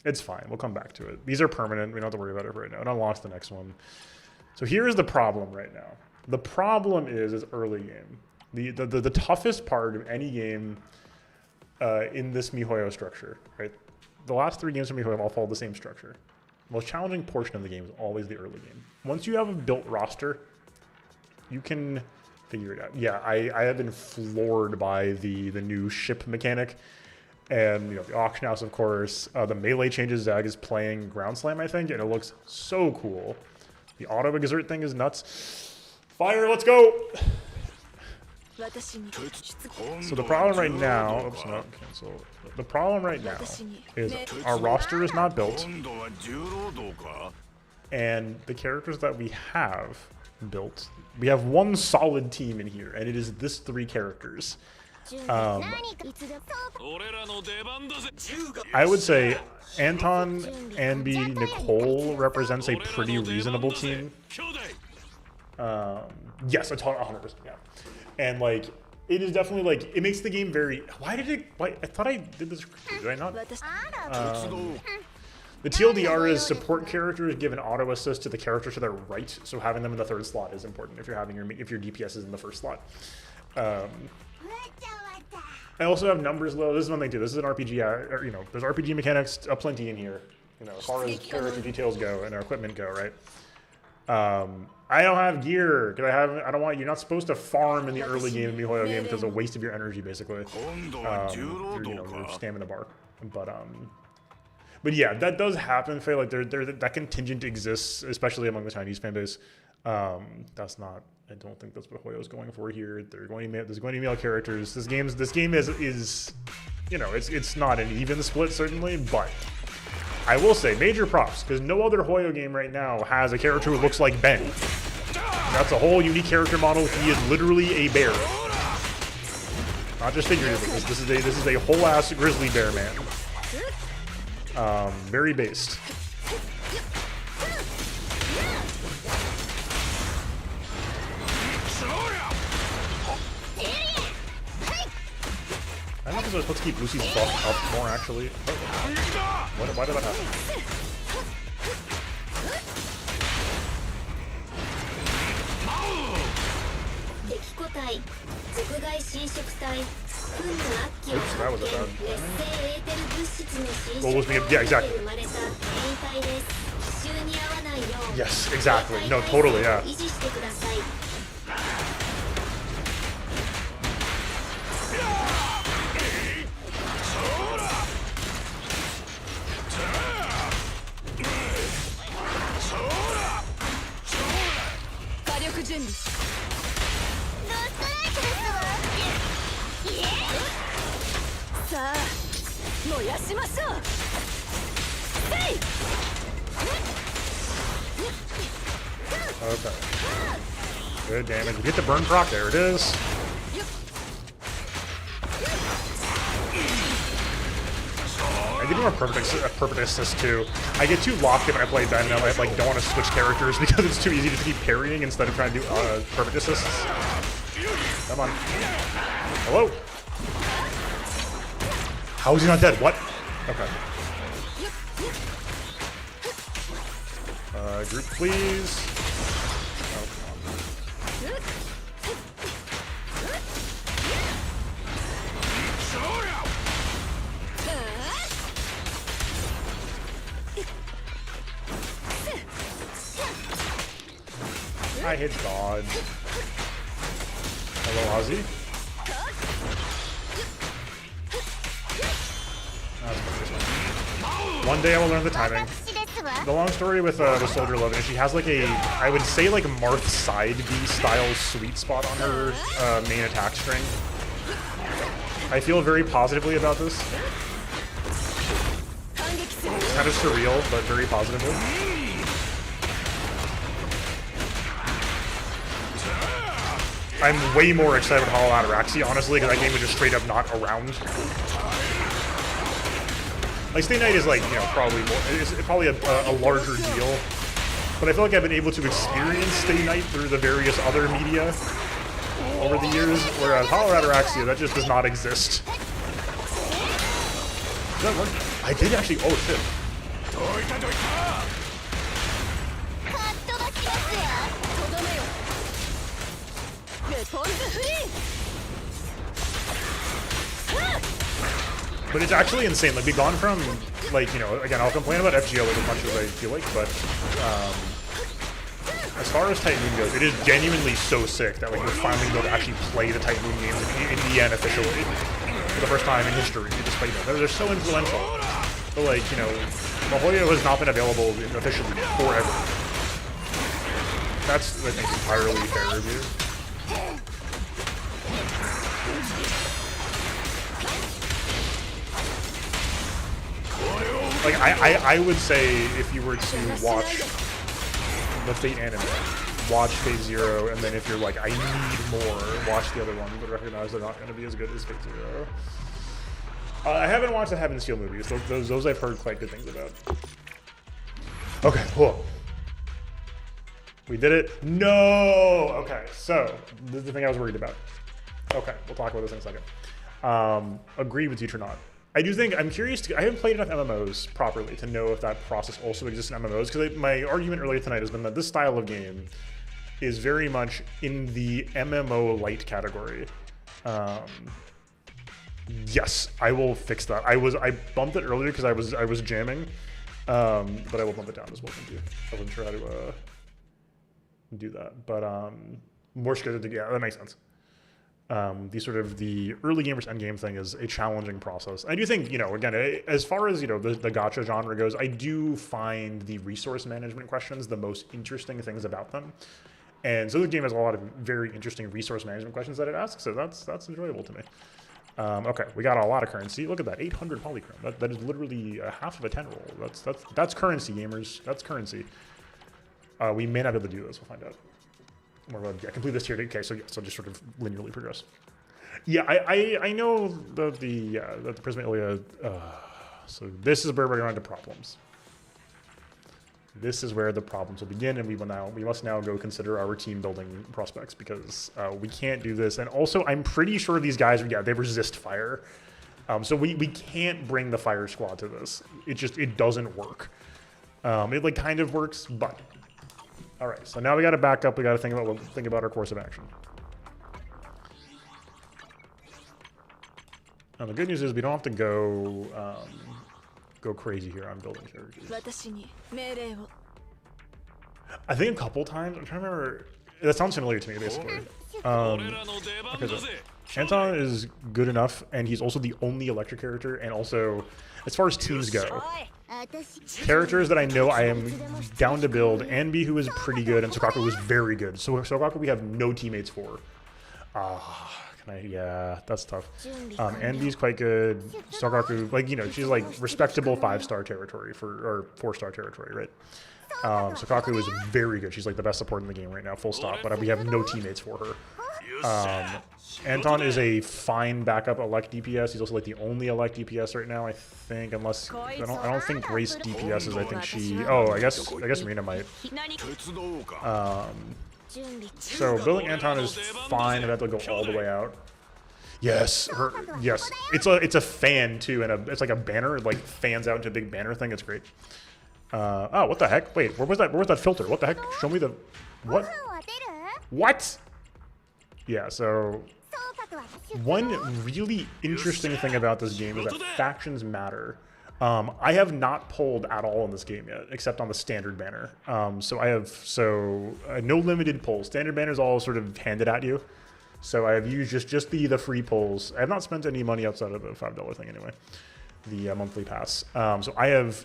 Speaker 1: It's fine. We'll come back to it. These are permanent. We don't have to worry about it right now. It unlocks the next one. So here is the problem right now. The problem is early game. The toughest part of any game in this MiHoYo structure, right? The last 3 games from MiHoYo all follow the same structure. The most challenging portion of the game is always the early game. Once you have a built roster, you can figure it out. Yeah, I have been floored by the new ship mechanic, and you know, the auction house, of course. The melee changes. Zag is playing Ground Slam, I think, and it looks so cool. The auto exert thing is nuts. Fire, let's go! So the problem right now, oops, no, cancel. The problem right now is our roster is not built, and the characters that we have built, we have one solid team in here, and it is this 3 characters. I would say Anton, Anby, Nicole represents a pretty reasonable team. Yes, a ton, 100%, yeah. And like, it is definitely like, it makes the game very, why, I thought I did this, did I not? The TLDR is support characters give an auto assist to the character to their right, so having them in the 3rd slot is important if your DPS is in the 1st slot. I also have numbers low. This is one thing too. This is an RPG. You know, there's RPG mechanics aplenty in here. You know, as far as character details go and our equipment go, right? I don't have gear because I don't want. You're not supposed to farm in the early game of MiHoYo game because it's a waste of your energy, basically. Your stamina bar. But yeah, that does happen. Faye, like that contingent exists, especially among the Chinese fan base. That's not. I don't think that's what Hoyo's going for here. There's going to be male characters. This game is, you know, it's not an even split certainly, but I will say major props because no other Hoyo game right now has a character who looks like Ben. That's a whole unique character model. He is literally a bear, not just figuratively. This is a whole ass grizzly bear man. Very based. I don't know if I was supposed to keep Lucy's buff up more, actually. Why did that happen? Oops, that was a bad. What was me? Yeah, exactly. Yes, exactly. No, totally, yeah. Okay. Good damage. We get the burn proc. There it is. I get more perfect assist too. I get too locked in when I play Ben, and I like don't want to switch characters because it's too easy to keep parrying instead of trying to do perfect assists. Come on. Hello. How is he not dead? What? Okay. Group, please. Oh, come on. I hit dodge. Hello, Ozzy. One day I will learn the timing. The long story with Soldier Love is she has like a, I would say like Marth side B style sweet spot on her main attack string. I feel very positively about this. It's kind of surreal, but very positively. I'm way more excited with Hollow Ataraxia, honestly, because that game was just straight up not around. Like, Stay Night is like, you know, probably more, it's probably a larger deal. But I feel like I've been able to experience Stay Night through the various other media over the years, whereas Hollow Ataraxia, that just does not exist. Did that work? I did actually, oh shit. But it's actually insane. Like, we've gone from, like, you know, again, I'll complain about FGO as much as I feel like, but as far as Titan Moon goes, it is genuinely so sick that, like, we're finally able to actually play the Titan Moon games in EN officially for the first time in history. Despite that, they're so influential. But, like, you know, MiHoYo has not been available officially forever. That's, I think, entirely fair review. Like, I would say if you were to watch the Fate anime, watch Fate Zero, and then if you're like, I need more, watch the other one, but recognize they're not going to be as good as Fate Zero. I haven't watched the Heaven Steel movies. Those I've heard quite good things about. Okay, cool. We did it. No! Okay, so this is the thing I was worried about. Okay, we'll talk about this in a second. Agree with Teacher Not. I do think, I'm curious, I haven't played enough MMOs properly to know if that process also exists in MMOs, because my argument earlier tonight has been that this style of game is very much in the MMO light category. Yes, I will fix that. I bumped it earlier because I was jamming, but I will bump it down as well. Thank you. I wasn't sure how to do that, but more scripted. Yeah, that makes sense. The early game versus end game thing is a challenging process. I do think, you know, again, as far as, you know, the gacha genre goes, I do find the resource management questions the most interesting things about them. And so the game has a lot of very interesting resource management questions that it asks, so that's enjoyable to me. Okay, we got a lot of currency. Look at that, 800 polychrome. That is literally half of a 10 roll. That's currency, gamers. That's currency. We may not be able to do this. We'll find out. Yeah, complete this tier. Okay, so just sort of linearly progress. Yeah, I know that the Prisma Ilia. So this is where we're going to problems. This is where the problems will begin, and we must now go consider our team building prospects, because we can't do this. And also, I'm pretty sure these guys, they resist fire, so we can't bring the fire squad to this. It doesn't work. It like kind of works, but. All right, so now we got to back up. We got to think about our course of action. Now the good news is we don't have to go crazy here on building characters. I think a couple times. I'm trying to remember. That sounds familiar to me, basically. Okay, so Anton is good enough, and he's also the only electric character, and also, as far as teams go, characters that I know I am down to build, Anbi, who is pretty good, and Sokaku, who is very good. So Sokaku we have no teammates for. Yeah, that's tough. Anbi's quite good. Sokaku, like, you know, she's like respectable 5-star territory or 4-star territory, right? Sokaku is very good. She's like the best support in the game right now, full stop, but we have no teammates for her. Anton is a fine backup elect DPS. He's also like the only elect DPS right now, I think, unless I don't think Grace DPS is. I think she. Oh, I guess Rina might. So building Anton is fine. I have to go all the way out. Yes, yes. It's a fan too, and it's like a banner. It like fans out into a big banner thing. It's great. Oh, what the heck? Wait, where was that filter? What the heck? Show me the what? What? Yeah, so one really interesting thing about this game is that factions matter. I have not pulled at all in this game yet, except on the standard banner. So I have no limited pulls. Standard banner is all sort of handed at you. So I have used just the free pulls. I have not spent any money outside of the $5 thing anyway. The monthly pass. So I have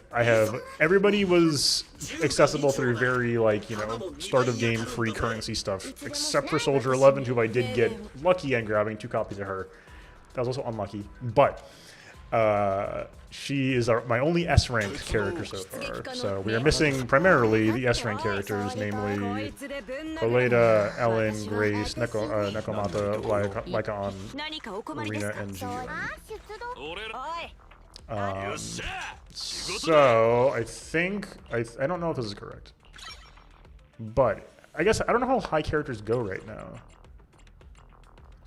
Speaker 1: everybody was accessible through very, like, you know, start of game free currency stuff, except for Soldier 11, who I did get lucky in grabbing 2 copies of her. That was also unlucky, but she is my only S-ranked character so far. So we are missing primarily the S-ranked characters, namely Oleda, Ellen, Grace, Nekomata, Lycaon, Rina, and Julian. So I think I don't know if this is correct, but I guess I don't know how high characters go right now.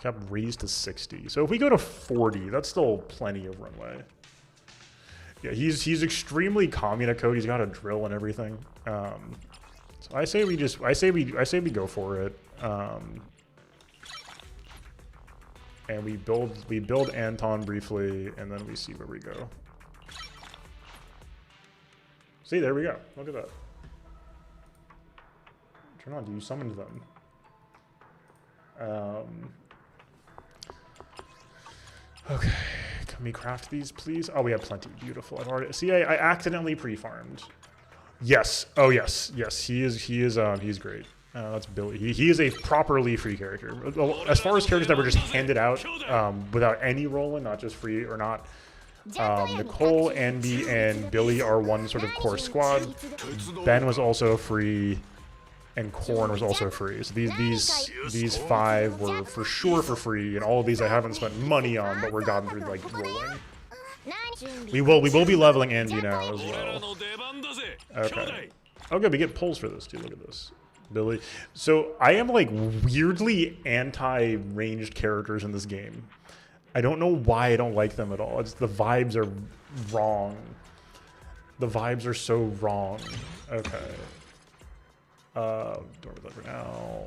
Speaker 1: Cap raised to 60. So if we go to 40, that's still plenty of runway. Yeah, he's extremely Kamina code. He's got a drill and everything. So I say we go for it. and we build Anton briefly, and then we see where we go. See, there we go. Look at that. Turn on. You summoned them. Okay. Can we craft these, please? Oh, we have plenty. Beautiful. I've already see. I accidentally pre-farmed. Yes. Oh, yes. Yes. He's great. That's Billy. He is a properly free character. As far as characters that were just handed out without any rolling, not just free or not. Nicole, Andy, and Billy are one sort of core squad. Ben was also free, and Korn was also free. So these 5 were for sure for free, and all of these I haven't spent money on, but we're gotten through like rolling. We will be leveling Andy now as well. Okay. Oh good, we get pulls for this too. Look at this. Billy. So I am like weirdly anti-ranged characters in this game. I don't know why I don't like them at all. It's the vibes are wrong. The vibes are so wrong. Okay. Don't worry about that for now.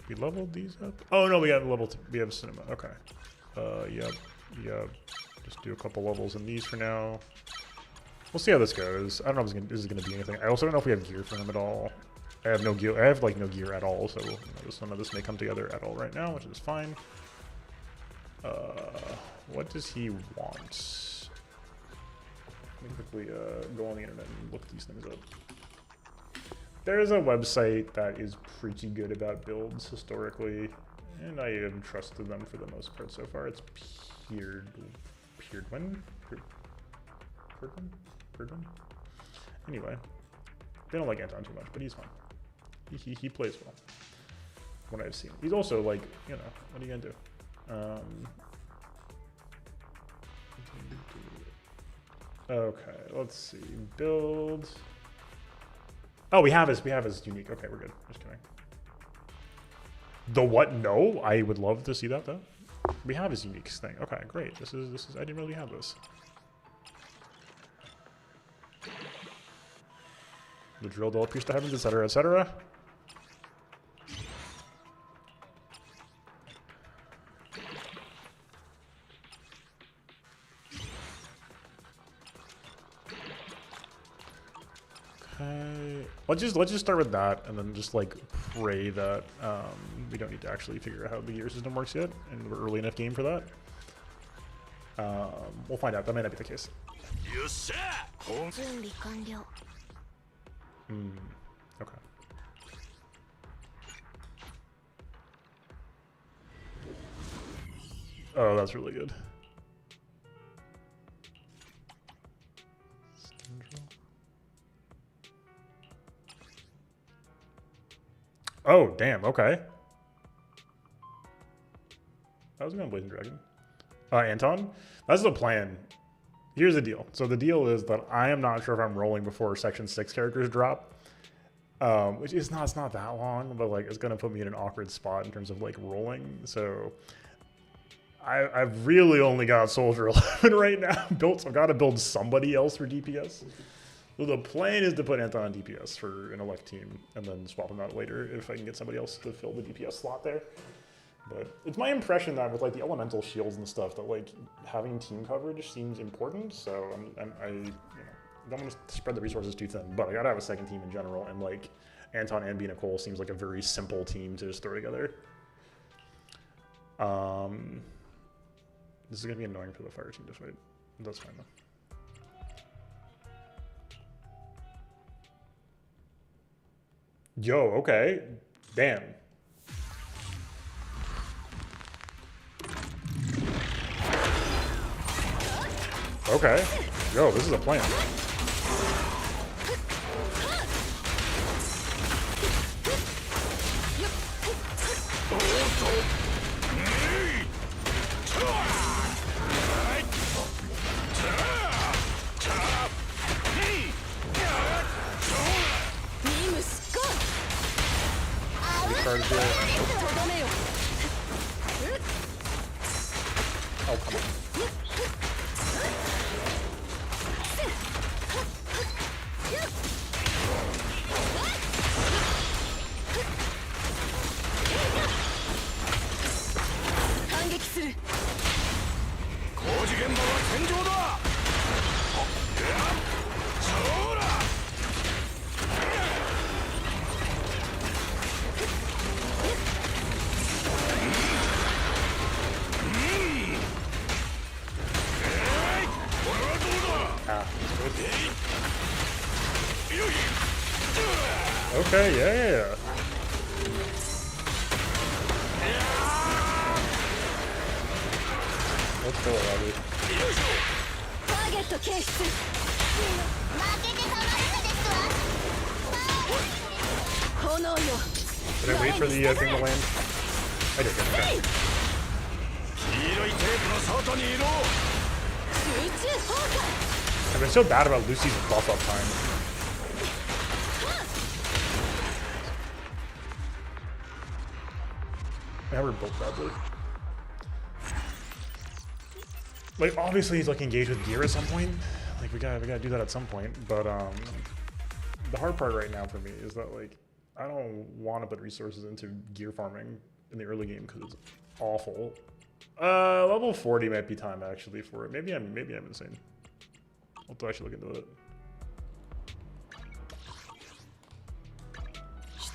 Speaker 1: We leveled these up. Oh no, we got level. We have cinema. Okay. Yep. Just do a couple levels in these for now. We'll see how this goes. I don't know if this is gonna be anything. I also don't know if we have gear for him at all. I have no gear. I have like no gear at all. So none of this may come together at all right now, which is fine. What does he want? Let me quickly go on the internet and look these things up. There is a website that is pretty good about builds historically, and I have trusted them for the most part so far. It's Peerdwin? Anyway, they don't like Anton too much, but he's fine. He plays well. What I've seen. He's also like, you know, what are you gonna do? Okay, let's see. Build. Oh, we have his unique. Okay, we're good. Just kidding. The what? No, I would love to see that though. We have his unique thing. Okay, great. This is. I didn't really have this. The drill doll pierce to heavens, etc., etc. Okay, let's just start with that, and then just like pray that we don't need to actually figure out how the gear system works yet, and we're early enough game for that. We'll find out. That might not be the case. Okay. Oh, that's really good. Oh, damn, okay. I was going Blazing Dragon. Anton, that's the plan. Here's the deal. So the deal is that I am not sure if I'm rolling before Section 6 characters drop. Which is not, it's not that long, but like it's gonna put me in an awkward spot in terms of like rolling. So I've really only got Soldier 11 right now built, so I've got to build somebody else for DPS. So the plan is to put Anton on DPS for an elect team and then swap him out later if I can get somebody else to fill the DPS slot there. But it's my impression that with like the elemental shields and stuff that like having team coverage seems important. So I you know, don't want to spread the resources too thin, but I gotta have a second team in general, and like Anton and Nicole seems like a very simple team to just throw together. This is gonna be annoying for the fire team to fight. That's fine though. Yo, okay. Damn. Okay. Yo, this is a plan. Oh, come on.
Speaker 4: 工事現場は戦場だ。そら。
Speaker 1: Ah. Okay, yeah. Let's go, Robbie.
Speaker 3: ターゲット検出。負けてたまるかですわ。炎よ。
Speaker 1: Did I wait for the thing to land? I did. Okay.
Speaker 4: 黄色いテープの外にいろ。
Speaker 3: 集中砲火。
Speaker 1: I've been so bad about Lucy's buff up time. I never built badly. Like, obviously he's like engaged with gear at some point. Like we gotta do that at some point. But the hard part right now for me is that like I don't want to put resources into gear farming in the early game because it's awful. Level 40 might be time actually for it. Maybe I'm insane. I'll have to actually look into it.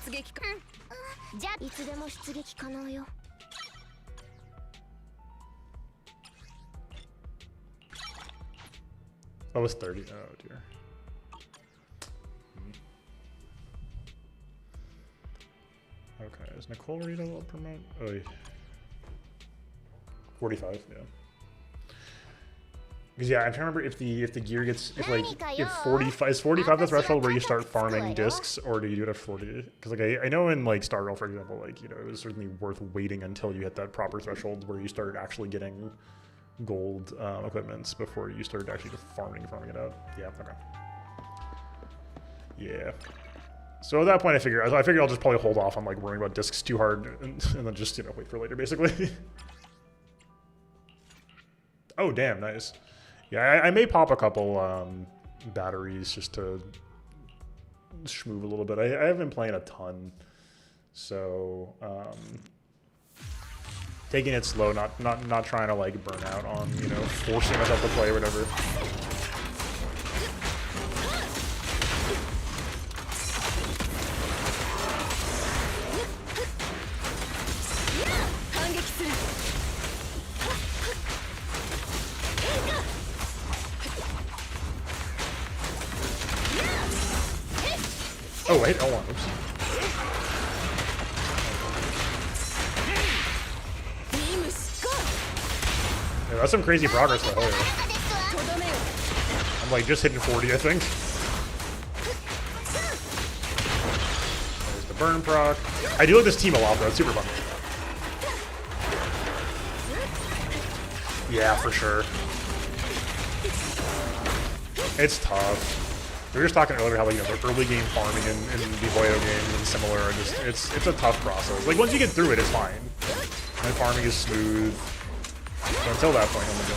Speaker 3: 出撃か。じゃあいつでも出撃可能よ。
Speaker 1: Oh, it's 30. Oh dear. Okay, is Nicole ready to promote? Oh, yeah. 45, yeah. Because yeah, I'm trying to remember if the gear gets if 45 is 45 the threshold where you start farming discs, or do you do it at 40? Because like I know in like Stargirl, for example, like it was certainly worth waiting until you hit that proper threshold where you start actually getting gold equipments before you start actually farming it out. Yeah, okay. Yeah. So at that point, I figure I'll just probably hold off on like worrying about discs too hard, and then just wait for later, basically. Oh damn, nice. Yeah, I may pop a couple batteries just to schmoove a little bit. I haven't been playing a ton, so taking it slow, not trying to like burn out on forcing myself to play or whatever. Oh wait, hold on. Oops. Yeah, that's some crazy progress though. I'm like just hitting 40, I think. There's the burn proc. I do like this team a lot though, it's super fun. Yeah, for sure. It's tough. We were just talking earlier how like the early game farming in the Voyo games and similar are just it's a tough process. Like once you get through it, it's fine. And farming is smooth. So until that point, I'm gonna go.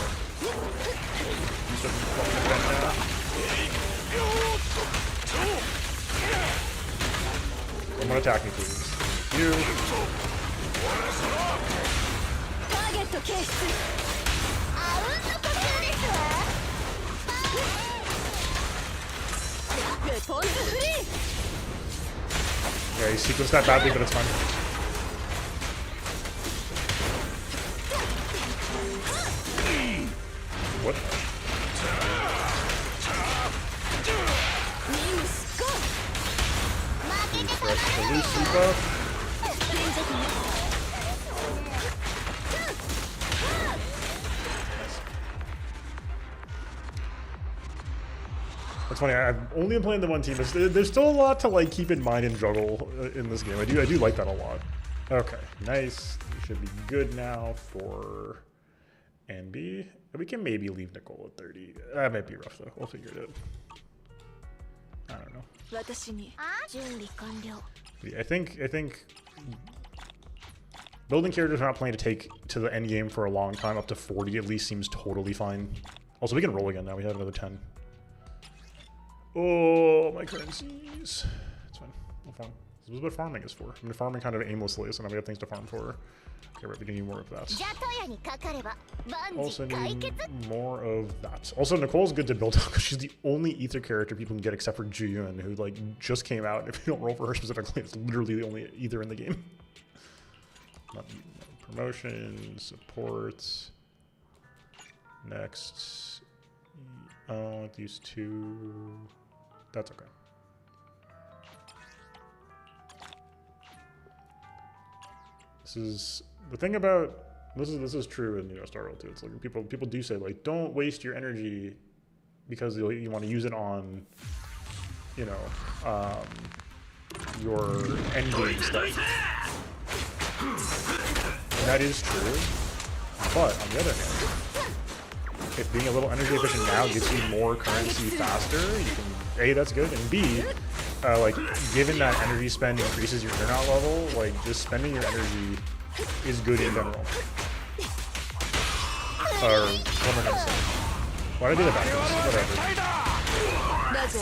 Speaker 1: Someone attack me, please. You. Yeah, he sequenced that badly, but it's fine. What? Refresh the Lucy buff. It's funny, I've only been playing the one team. There's still a lot to like keep in mind and juggle in this game. I do like that a lot. Okay, nice. We should be good now for NB. We can maybe leave Nicole at 30. That might be rough though. We'll figure it out. I don't know. Yeah, I think building characters we're not planning to take to the end game for a long time, up to 40 at least, seems totally fine. Also, we can roll again now. We have another 10. Oh, my currencies. It's fine. We'll farm. This is what farming is for. I mean, farming kind of aimlessly, so now we have things to farm for. Okay, right, we need more of that.
Speaker 3: じゃとやにかかれば万
Speaker 1: Also
Speaker 3: 事解
Speaker 1: need
Speaker 3: 決
Speaker 1: more of that. Also, Nicole's good to build up because she's the only ether character people can get except for Jiyun, who like just came out. If you don't roll for her specifically, it's literally the only ether in the game. Not promotion, supports. Next. Oh, these two. That's okay. This is the thing about this is true in Star Rail too. It's like people do say like don't waste your energy because you want to use it on your end game stuff. And that is true. But on the other hand, if being a little energy efficient now gives you more currency faster, you can A, that's good, and B, like given that energy spend increases your turnout level, like just spending your energy is good in general. Or what am I gonna say? Why did I do the backwards? Whatever.
Speaker 3: ラジャ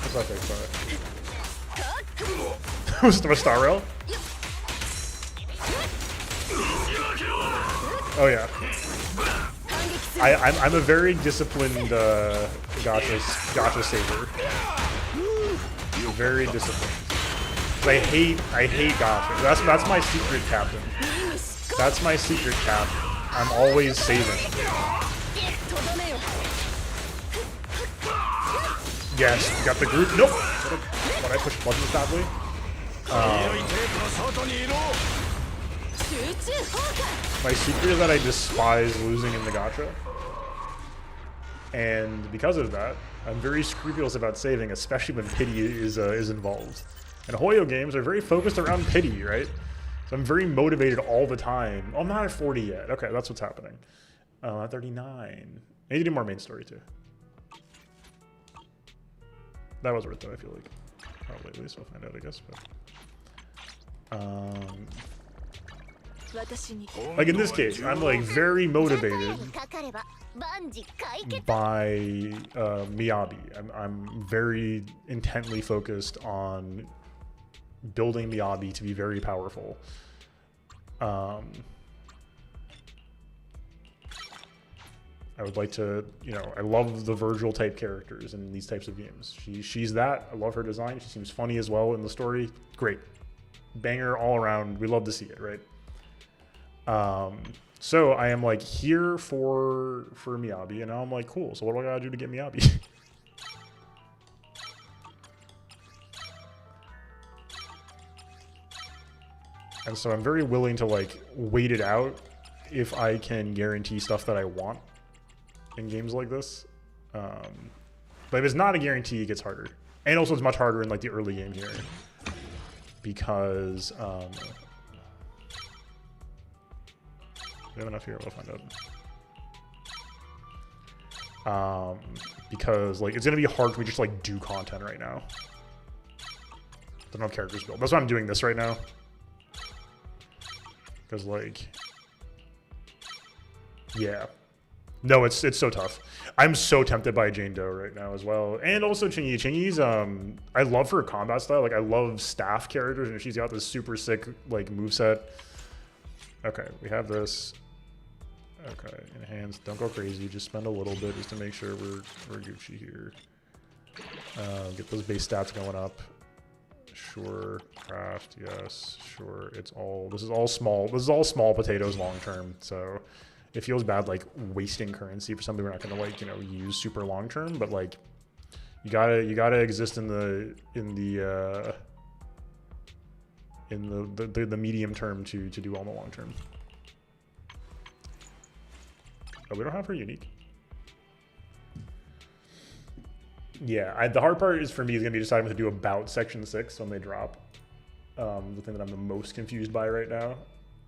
Speaker 1: What's that thing for? Was it Star Rail? Oh yeah. I'm a very disciplined gacha saver. Very disciplined. I hate gacha. That's my secret captain. That's my secret captain. I'm always saving.
Speaker 3: とどめよ
Speaker 1: Yes, got the group. Nope. What I push buttons badly.
Speaker 4: 黄色いテープの外にいろ
Speaker 3: 集中砲火
Speaker 1: My secret is that I despise losing in the gacha. And because of that, I'm very scrupulous about saving, especially when pity is involved. And Hoyo games are very focused around pity, right? So I'm very motivated all the time. Oh, I'm not at 40 yet. Okay, that's what's happening. At 39. I need to do more main story too. That was worth it, I feel like. Probably, at least we'll find out, I guess. But,
Speaker 3: 私に
Speaker 1: like in this case, I'm like very
Speaker 3: じゃとや
Speaker 1: motivated
Speaker 3: にかかれば万事解決
Speaker 1: by Miyabi. I'm very intently focused on building Miyabi to be very powerful. I would like to, I love the Virgil type characters in these types of games. She's that. I love her design. She seems funny as well in the story. Great. Banger all around. We love to see it, right? So I am like here for Miyabi, and now I'm like, cool. So what do I gotta do to get Miyabi? And so I'm very willing to like wait it out if I can guarantee stuff that I want in games like this. But if it's not a guarantee, it gets harder. And also it's much harder in like the early game here. Because we have enough here, we'll find out. Because like it's gonna be hard for me to just like do content right now. Don't have characters built. That's why I'm doing this right now. Because like, yeah, no, it's so tough. I'm so tempted by Jane Doe right now as well, and also Chingy. Chingy's I love her combat style. Like I love staff characters, and she's got this super sick like moveset. Okay, we have this. Okay, enhance. Don't go crazy. Just spend a little bit just to make sure we're Gucci here. Get those base stats going up. Sure, craft, yes, sure. This is all small potatoes long term. So it feels bad like wasting currency for something we're not gonna like, use super long term, but like you gotta exist in the medium term to do all the long term. Oh, we don't have her unique. Yeah, the hard part is for me is gonna be deciding what to do about Section 6 when they drop. The thing that I'm the most confused by right now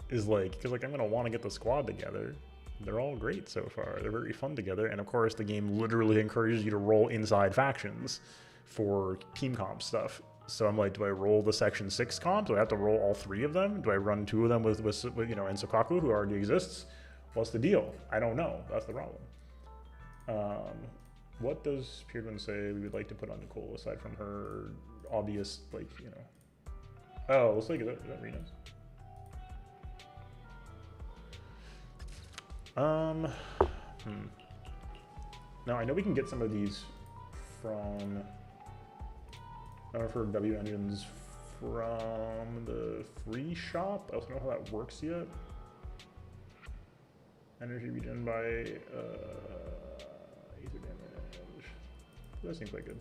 Speaker 1: is like, because like I'm gonna want to get the squad together. They're all great so far. They're very fun together, and of course the game literally encourages you to roll inside factions for team comp stuff. So I'm like, do I roll the Section 6 comp? Do I have to roll all 3 of them? Do I run 2 of them with Ensokaku, who already exists? What's the deal? I don't know. That's the problem. What does Peerman say we would like to put on Nicole aside from her obvious, like, you know? Oh, looks like is that Rena's? Now I know we can get some of these from for W engines from the free shop. I also don't know how that works yet. Energy regen by ether damage. That seems quite good.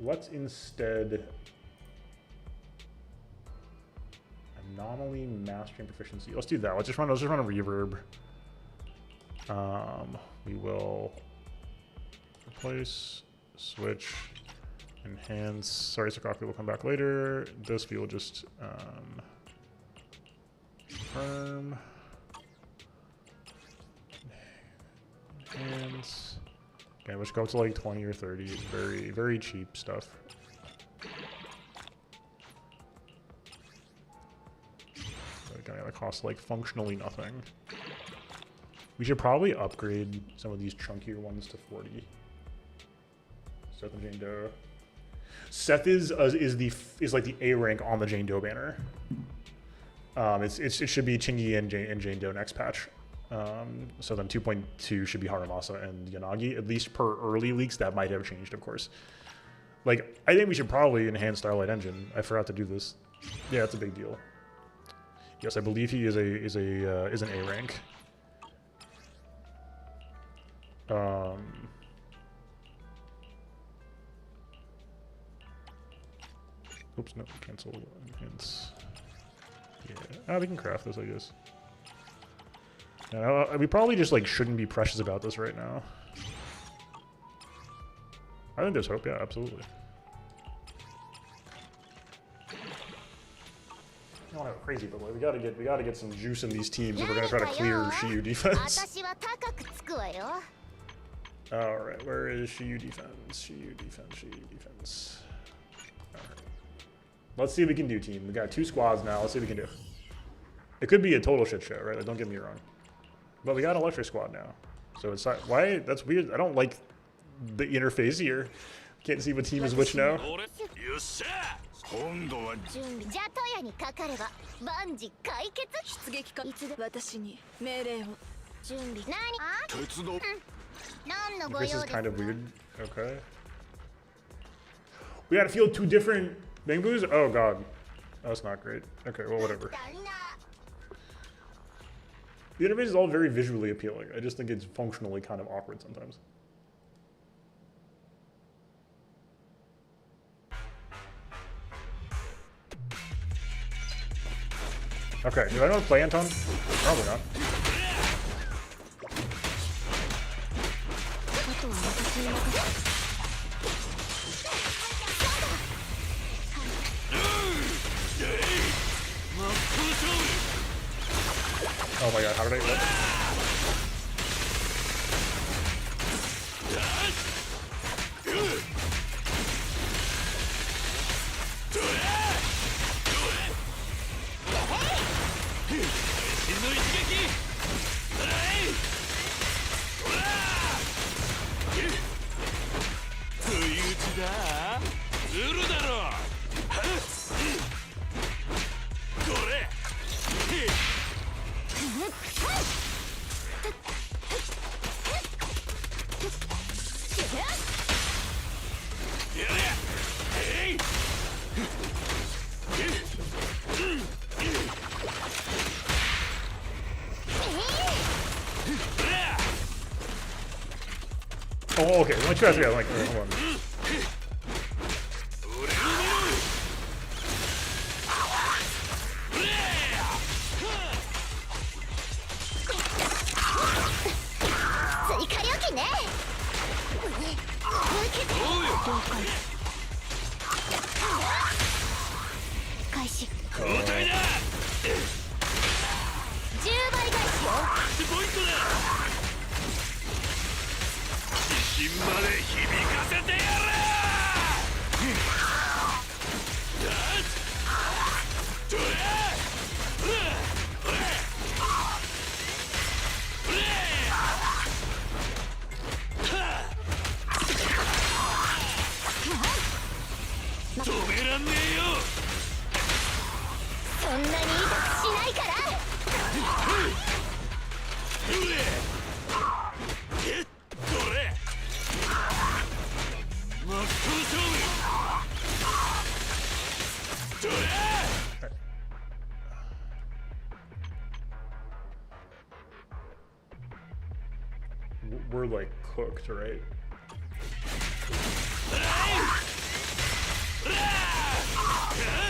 Speaker 1: Let's instead anomaly mastering proficiency. Let's do that. Let's just run a reverb. We will replace, switch, enhance. Sorry, Sakaki will come back later. This we will just confirm. Enhance. Okay, let's go up to like 20 or 30. It's very, very cheap stuff. That costs like functionally nothing. We should probably upgrade some of these chunkier ones to 40. Seth and Jane Doe. Seth is like the A rank on the Jane Doe banner. It should be Chingy and Jane Doe next patch. So then 2.2 should be Haramasa and Yanagi. At least per early leaks, that might have changed, of course. Like, I think we should probably enhance Starlight Engine. I forgot to do this. Yeah, it's a big deal. Yes, I believe he is an A rank. Oops, no, cancel. Enhance. Yeah, we can craft this, I guess. Yeah, we probably just like shouldn't be precious about this right now. I think there's hope. Yeah, absolutely. I don't have it crazy, but like, we gotta get some juice in these teams if we're gonna try to clear Shiyu defense. All right, where is Shiyu defense? Shiyu defense. All right. Let's see what we can do, team. We got 2 squads now. Let's see what we can do. It could be a total shit show, right? Like, don't get me wrong. But we got an electric squad now, so it's not. Why? That's weird. I don't like the interface here. Can't see what team is which now. This is kind of weird. Okay. We gotta field 2 different Bangbus? Oh god. That's not great. Okay, well, whatever. The interface is all very visually appealing. I just think it's functionally kind of awkward sometimes. Okay, do I know how to play Anton? Probably not. Oh my god, how did I what? Oh, okay. Let me try this again. Like, hold on.
Speaker 3: んなに痛くしないから。
Speaker 4: どれ真っ向勝負どれ
Speaker 1: We're like cooked, right?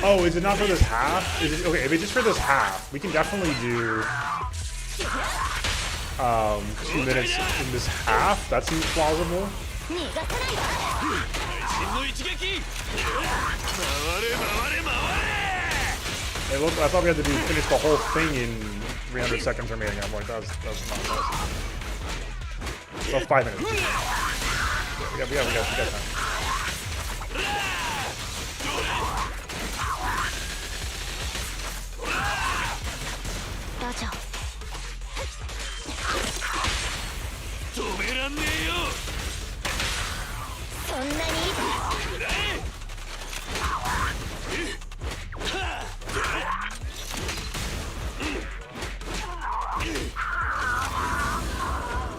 Speaker 1: Oh, is it not for this half? Is it, okay, if it's just for this half, we can definitely do 2 minutes in this half. That seems plausible.
Speaker 3: 逃がさないわ。
Speaker 4: 真の一撃回れ回れ回れ
Speaker 1: It looked, I thought we had to finish the whole thing in 300 seconds remaining. I'm like, that's not possible. So 5 minutes. We got time.
Speaker 3: ラジャ
Speaker 4: 止めらんねえよ
Speaker 3: そんなに痛
Speaker 4: くらえ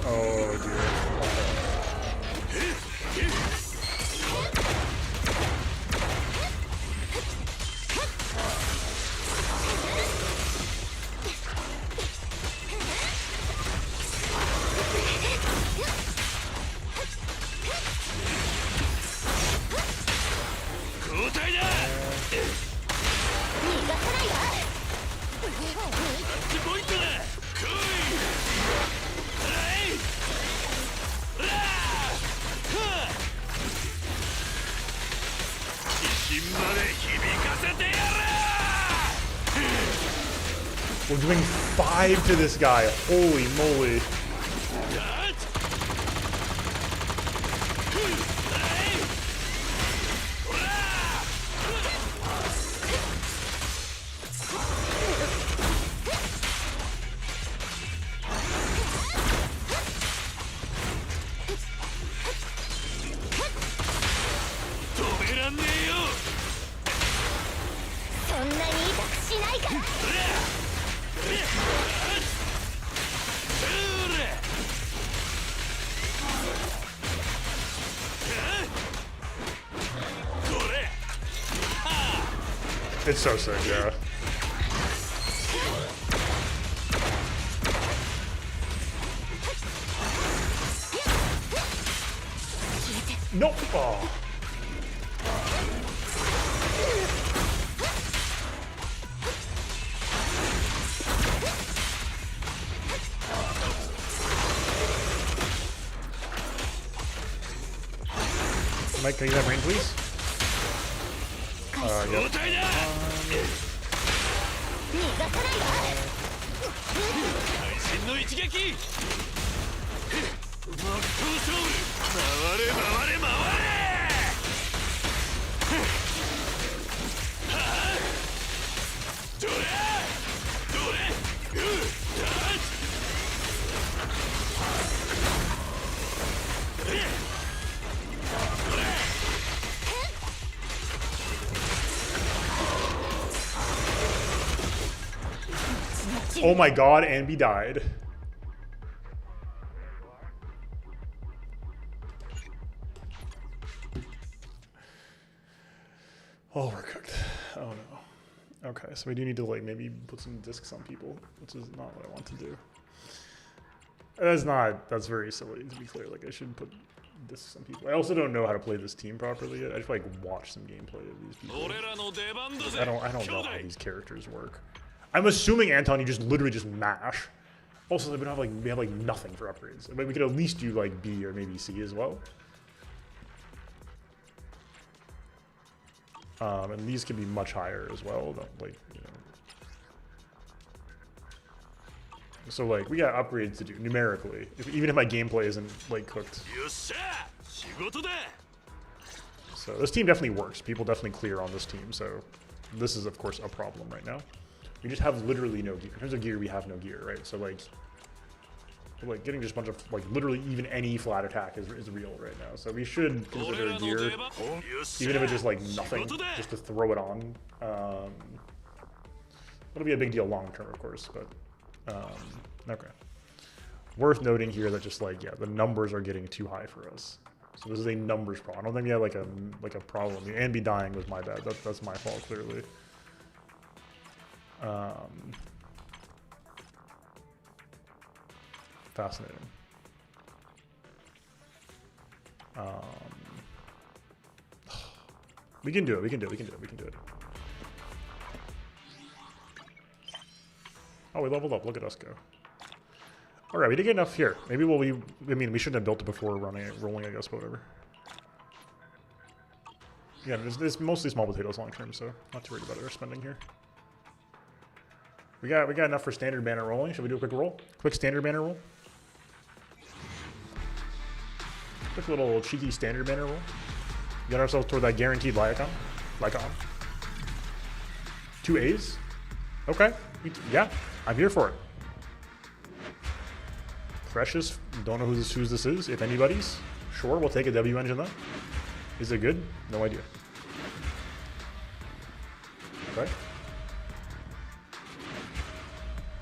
Speaker 1: Oh dear.
Speaker 4: 交代だ
Speaker 3: 逃がさないわ。
Speaker 4: タッチポイントだ来いはい自信まで響かせてやる
Speaker 1: We're doing 5 to this guy. Holy moly. It's so sick, yeah. Nope. Oh. Mike, can you have rain, please? Yep.
Speaker 3: 逃がさないわ。
Speaker 4: 会心の一撃真っ向勝負回れ回れ回れどれどれ
Speaker 1: Oh my god, Anby died. Oh, we're cooked. Oh no. Okay, so we do need to like maybe put some discs on people, which is not what I want to do. That's very silly to be clear. Like I should put discs on people. I also don't know how to play this team properly yet. I just like watch some gameplay of these people. I don't know how these characters work. I'm assuming, Anton, you just literally just mash. Also, we have like nothing for upgrades. I mean, we could at least do like B or maybe C as well. And these could be much higher as well. Like, you know. So like we got upgrades to do numerically, even if my gameplay isn't like cooked. So this team definitely works. People definitely clear on this team. So this is of course a problem right now. We just have literally no gear. In terms of gear, we have no gear, right? So like getting just a bunch of like literally even any flat attack is real right now. So we should consider gear, even if it's just like nothing, just to throw it on. It'll be a big deal long term, of course, but okay. Worth noting here that just like, yeah, the numbers are getting too high for us. So this is a numbers problem. I don't think we have like a problem. And be dying was my bad. That's my fault, clearly. Fascinating. We can do it. We can do it. We can do it. We can do it. Oh, we leveled up. Look at us go. All right, we did get enough here. Maybe I mean, we shouldn't have built it before rolling, I guess, but whatever. Yeah, it's mostly small potatoes long term, so not too worried about our spending here. We got enough for standard banner rolling. Should we do a quick roll? Quick standard banner roll. Quick little cheeky standard banner roll. Get ourselves toward that guaranteed Lycon. 2 A's? Okay. Yeah, I'm here for it. Precious, don't know whose this is, if anybody's. Sure, we'll take a W engine though. Is it good? No idea. Okay.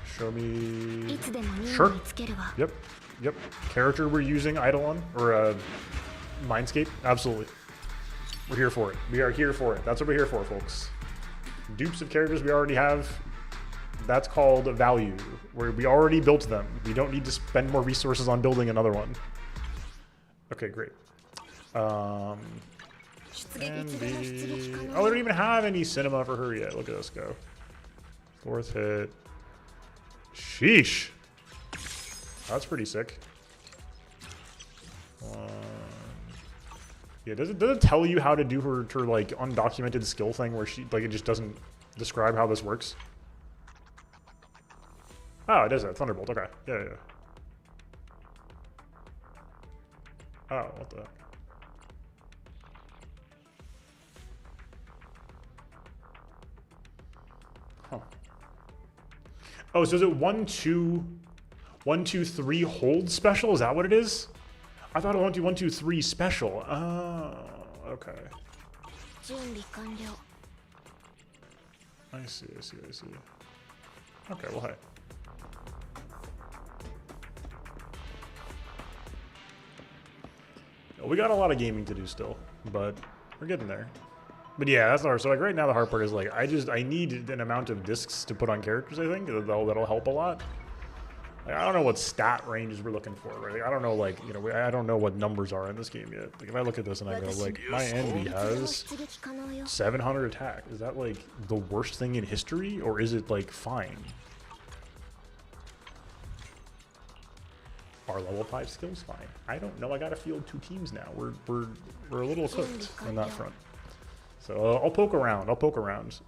Speaker 1: Show me. Sure. Yep. Character we're using Eidolon or Mindscape? Absolutely. We're here for it. We are here for it. That's what we're here for, folks. Dupes of characters we already have. That's called value. We already built them. We don't need to spend more resources on building another one. Okay, great. And oh, we don't even have any cinema for her yet. Look at us go. 4th hit. Sheesh. That's pretty sick. Yeah, does it tell you how to do her like undocumented skill thing where she like it just doesn't describe how this works? Oh, it does that. Thunderbolt. Okay. Yeah. Oh, what the heck? Huh. Oh, so is it 1, 2, 1, 2, 3 hold special? Is that what it is? I thought it was 1, 2, 3 special. Oh, okay. I see. Okay, well, hey. We got a lot of gaming to do still, but we're getting there. But yeah, that's our, so like right now the hard part is like, I need an amount of discs to put on characters, I think, that'll help a lot. Like, I don't know what stat ranges we're looking for, right? Like, I don't know, like, you know, I don't know what numbers are in this game yet. Like, if I look at this and I go, like, my enemy has 700 attack. Is that, like, the worst thing in history? Or is it, like, fine? Are level 5 skills fine? I don't know. I gotta field 2 teams now. We're a little equipped in that front. So I'll poke around.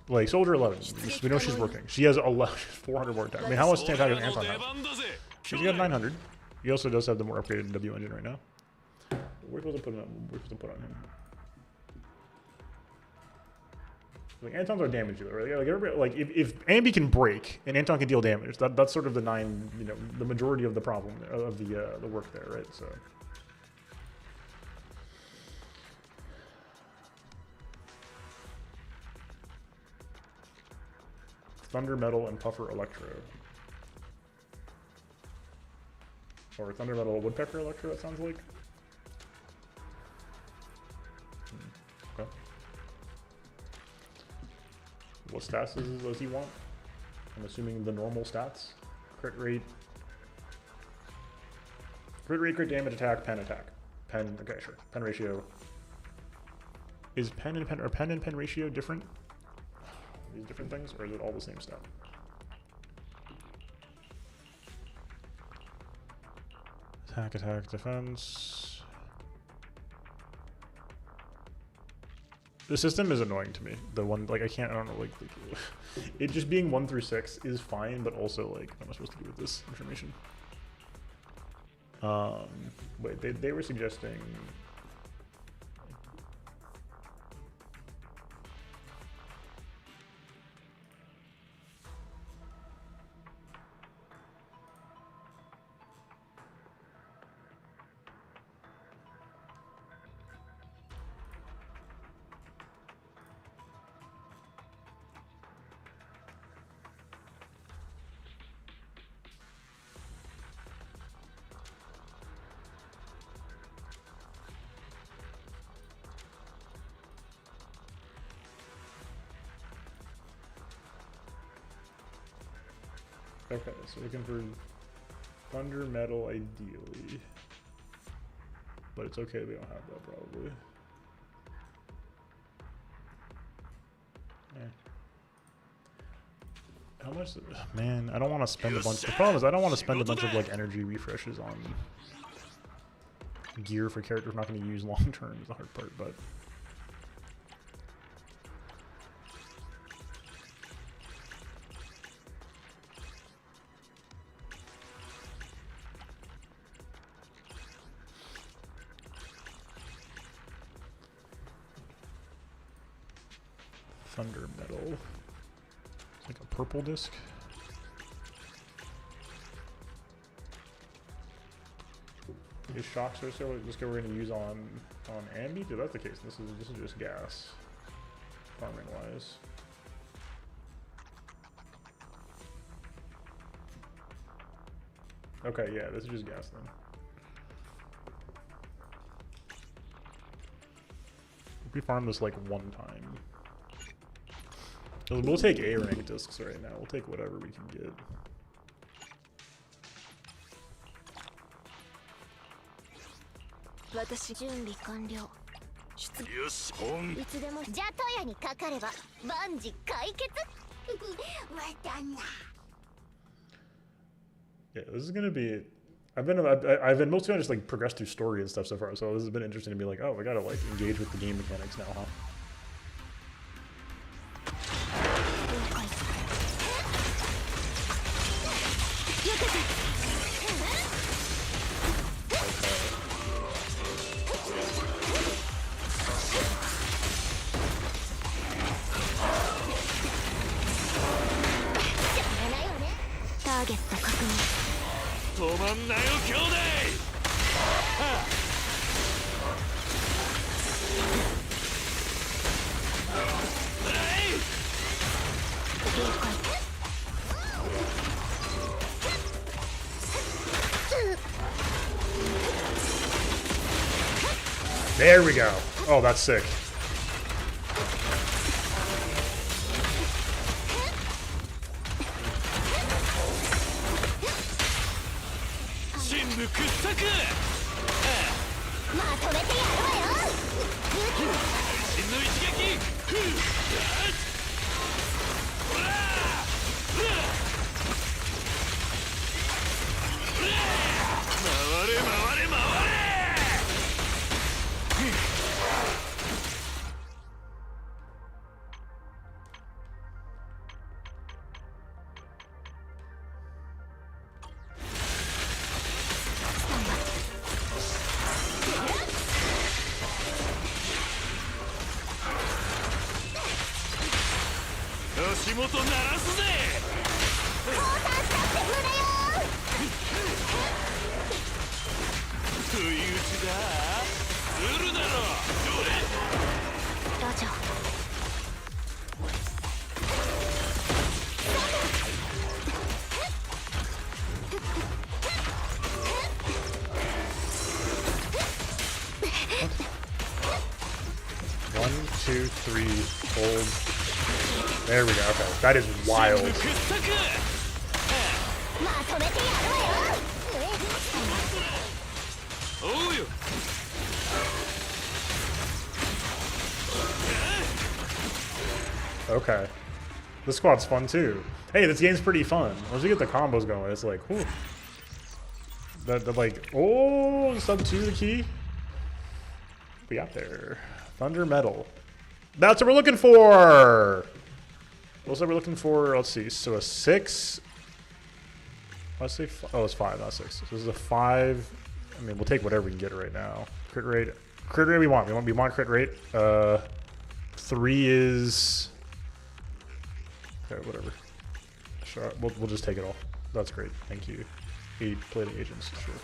Speaker 1: Like Soldier 11, we know she's working. She has 400 more attack. I mean, how much attack does Anton have? She's got 900. He also does have the more upgraded W engine right now. We're supposed to put on him. Like Anton's our damage dealer, right? Like if Ambi can break and Anton can deal damage, that's sort of the the majority of the problem of the work there, right? So. Thunder Metal and Puffer Electro. Or Thunder Metal Woodpecker Electro, that sounds like. Okay. What stats does he want? I'm assuming the normal stats. Crit rate, crit damage, attack, pen attack. Pen, okay, sure. Pen ratio. Is pen and pen ratio different? These different things, or is it all the same stuff? Attack, defense. The system is annoying to me. The one, like, I don't know, like it just being 1 through 6 is fine, but also, like, what am I supposed to do with this information? Wait, they were suggesting. Okay, so looking for thunder metal ideally. But it's okay, we don't have that probably. Eh. How much? Man, I don't want to spend a bunch. The problem is I don't want to spend a bunch of like energy refreshes on gear for characters I'm not going to use long term is the hard part, but thunder metal. It's like a purple disc. These shocks are so this guy we're gonna use on Ambi? If that's the case, this is just gas. Farming wise. Okay, yeah, this is just gas then. We farm this like one time. We'll take A rank discs right now. We'll take whatever we can get.
Speaker 4: Yoし、ほん。
Speaker 3: いつでもじゃあトヤにかかれば万事解決。わだな。
Speaker 1: Yeah, this is gonna be. I've been mostly on just like progress through story and stuff so far. So this has been interesting to be like, oh, I gotta like engage with the game mechanics now, huh?
Speaker 3: Target 確認。
Speaker 4: 止まんなよ兄弟。
Speaker 1: There we go. Oh, that's sick. There we go. Okay, that is wild. Okay, this squad's fun too. Hey, this game's pretty fun. Once you get the combos going, it's like, whew. That like, oh, sub 2 the key. We got there. Thunder metal. That's what we're looking for. What's that we're looking for? Let's see. So a 6. Let's say, oh, it's 5, not 6. So this is a 5. I mean, we'll take whatever we can get right now. Crit rate. Crit rate we want. We want crit rate. 3 is. Okay, whatever. Sure. We'll just take it all. That's great. Thank you. 8 plating agents. Sure.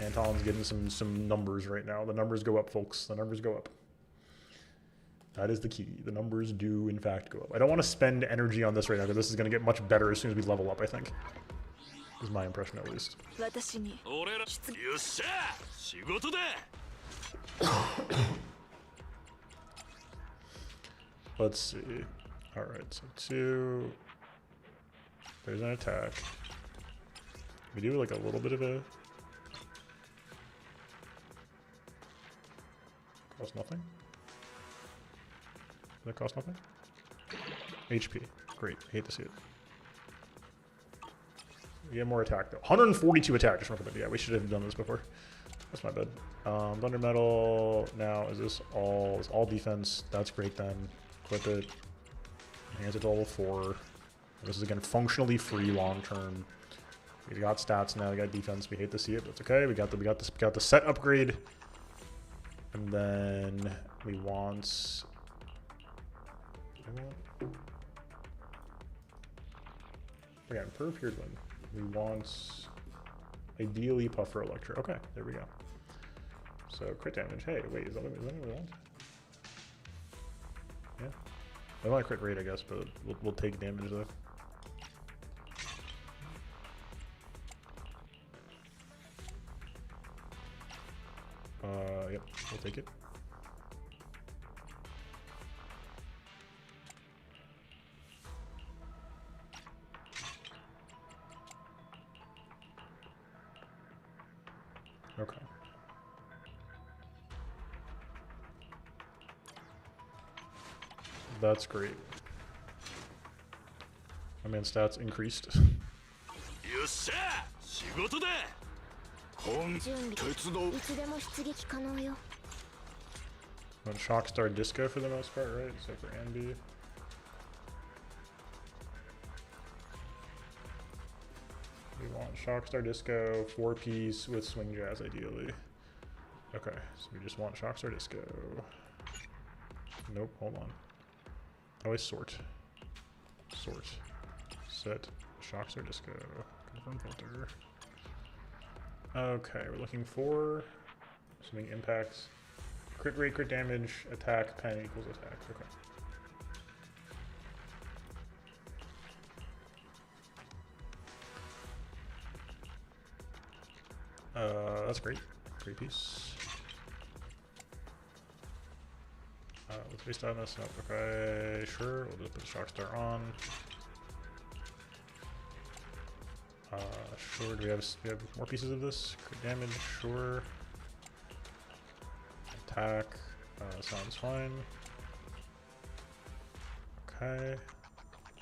Speaker 1: Anton's getting some numbers right now. The numbers go up, folks. The numbers go up. That is the key. The numbers do, in fact, go up. I don't want to spend energy on this right now because this is going to get much better as soon as we level up, I think. Is my impression, at least. Let's see. Alright, so 2. There's an attack. We do like a little bit of a... Cost nothing? Does that cost nothing? HP. Great. Hate to see it. We get more attack though. 142 attack. Just remember that. Yeah, we should have done this before. That's my bad. Thunder Metal. Now, is this all? Is all defense? That's great then. Equip it. Enhance it to level 4. This is again functionally free long term. We got stats now. We got defense. We hate to see it, but it's okay. We got the set upgrade, and then we want. Again, per period win. We want ideally Puffer Electro. Okay, there we go. So crit damage. Hey, wait, is that what we want? Yeah. I want crit rate, I guess, but we'll take damage though. Yep, we'll take it. Okay. That's great. My man stats increased.
Speaker 4: よっしゃ仕事だ本鉄道
Speaker 3: いつでも出撃可能よ
Speaker 1: Want Shockstar Disco for the most part, right? Except for Anby. We want Shockstar Disco, 4-piece with Swing Jazz ideally. Okay, so we just want Shockstar Disco. Nope, hold on. Always sort. Sort. Set. Shockstar Disco. Confirm filter. Okay, we're looking for assuming impacts. Crit rate, crit damage, attack, pen equals attack. Okay. That's great. Great piece. Let's base down this up. Okay, sure. We'll just put the Shockstar on. Sure. Do we have more pieces of this? Crit damage, sure. Attack, sounds fine. Okay.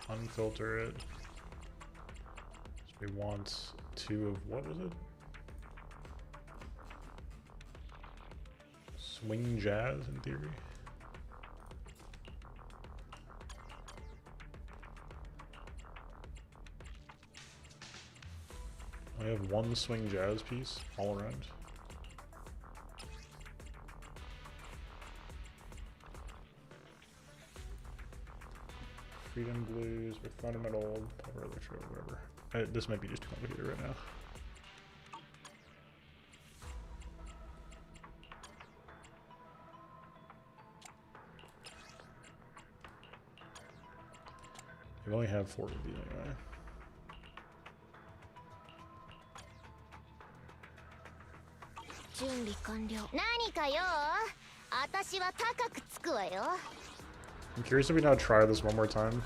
Speaker 1: Unfilter it. So we want 2 of what was it? Swing Jazz in theory. I have 1 Swing Jazz piece all around. Freedom Blues with Fundamental, Power Electro, whatever. This might be just too complicated right now. We only have 4 of these anyway. I'm curious if we now try this one more time.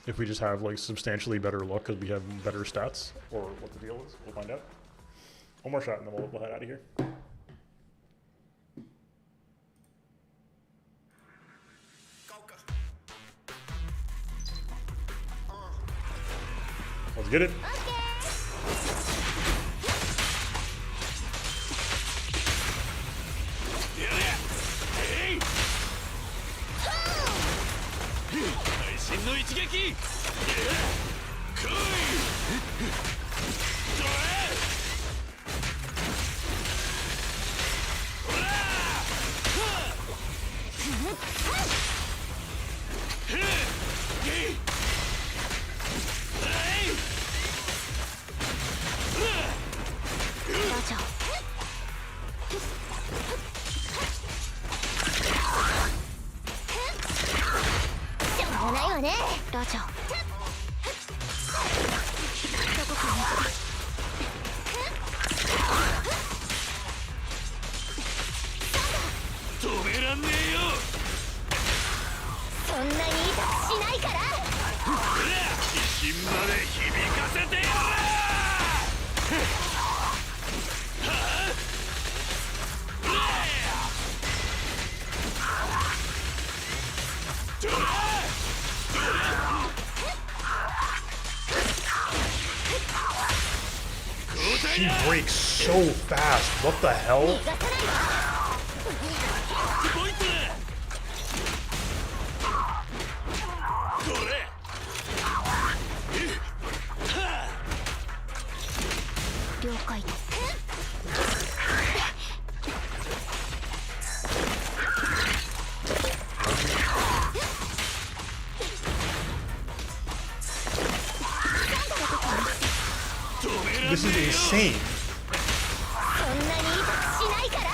Speaker 1: If we just have like substantially better luck because we have better stats, or what the deal is, we'll find out. One more shot and then we'll head out of here. Let's get it.
Speaker 4: まで響かせてやる。
Speaker 1: She breaks so fast. What the hell?
Speaker 3: 逃がさないわ。
Speaker 4: ポイントだ。これ。
Speaker 3: 了解。
Speaker 1: This is insane.
Speaker 3: そんなに痛くしないから。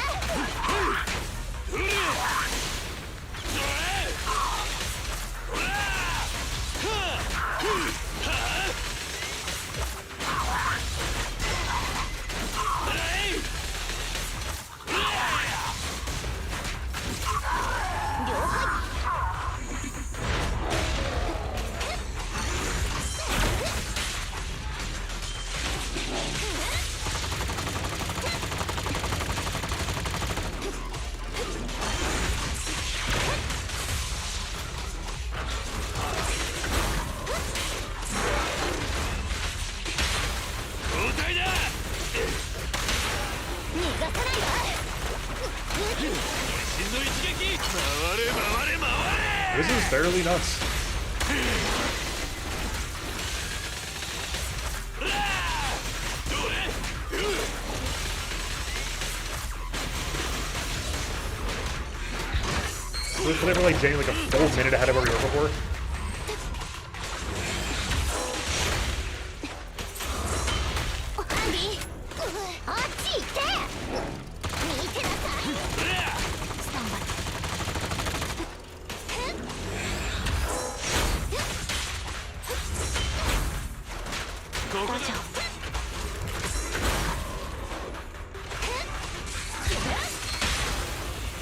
Speaker 1: This is fairly nuts. Was it ever like Jane like a full minute ahead of where we were before?
Speaker 3: おはぎ。あっち行って。見てなさい。スタンバイ。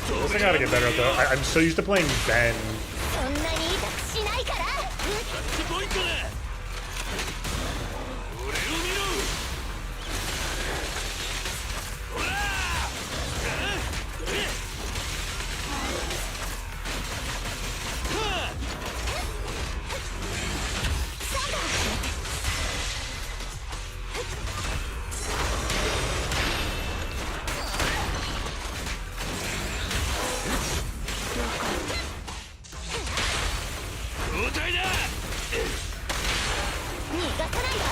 Speaker 1: This I gotta get better at though. I'm so used to playing Ben.
Speaker 3: そんなに痛くしないから。
Speaker 4: ポイントだ。俺を見ろ。ほら。交代だ。
Speaker 3: 逃がさないわ。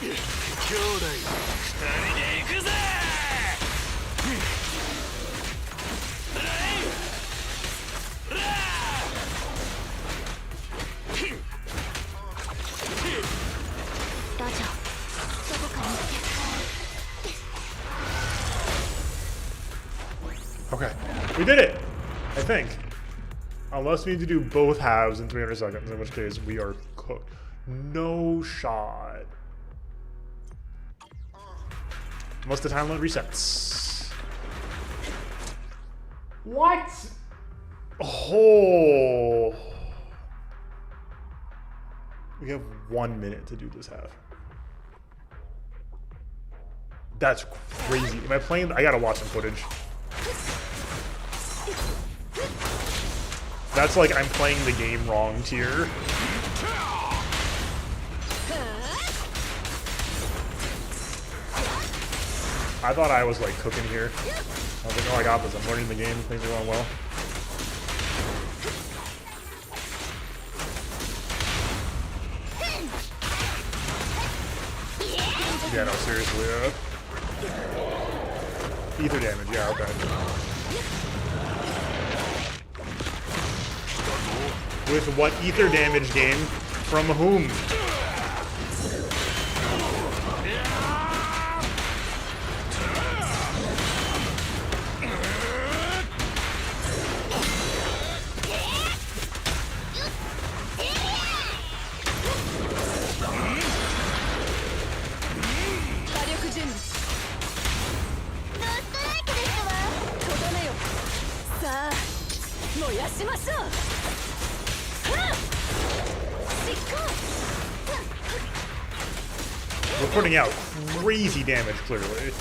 Speaker 4: 兄弟二人で行くぜ。
Speaker 3: ラジャー、どこから見て。
Speaker 1: Okay, we did it. I think. Unless we need to do both halves in 300 seconds, in which case we are cooked. No shot. Unless the time limit resets. What? Oh. We have 1 minute to do this half. That's crazy. Am I playing? I gotta watch some footage. That's like I'm playing the game wrong tier. I thought I was like cooking here. I was like, oh, I got this. I'm learning the game. Things are going well. Yeah, no, seriously. Ether damage. Yeah, okay. With what ether damage game? From whom? We're putting out crazy damage, clearly.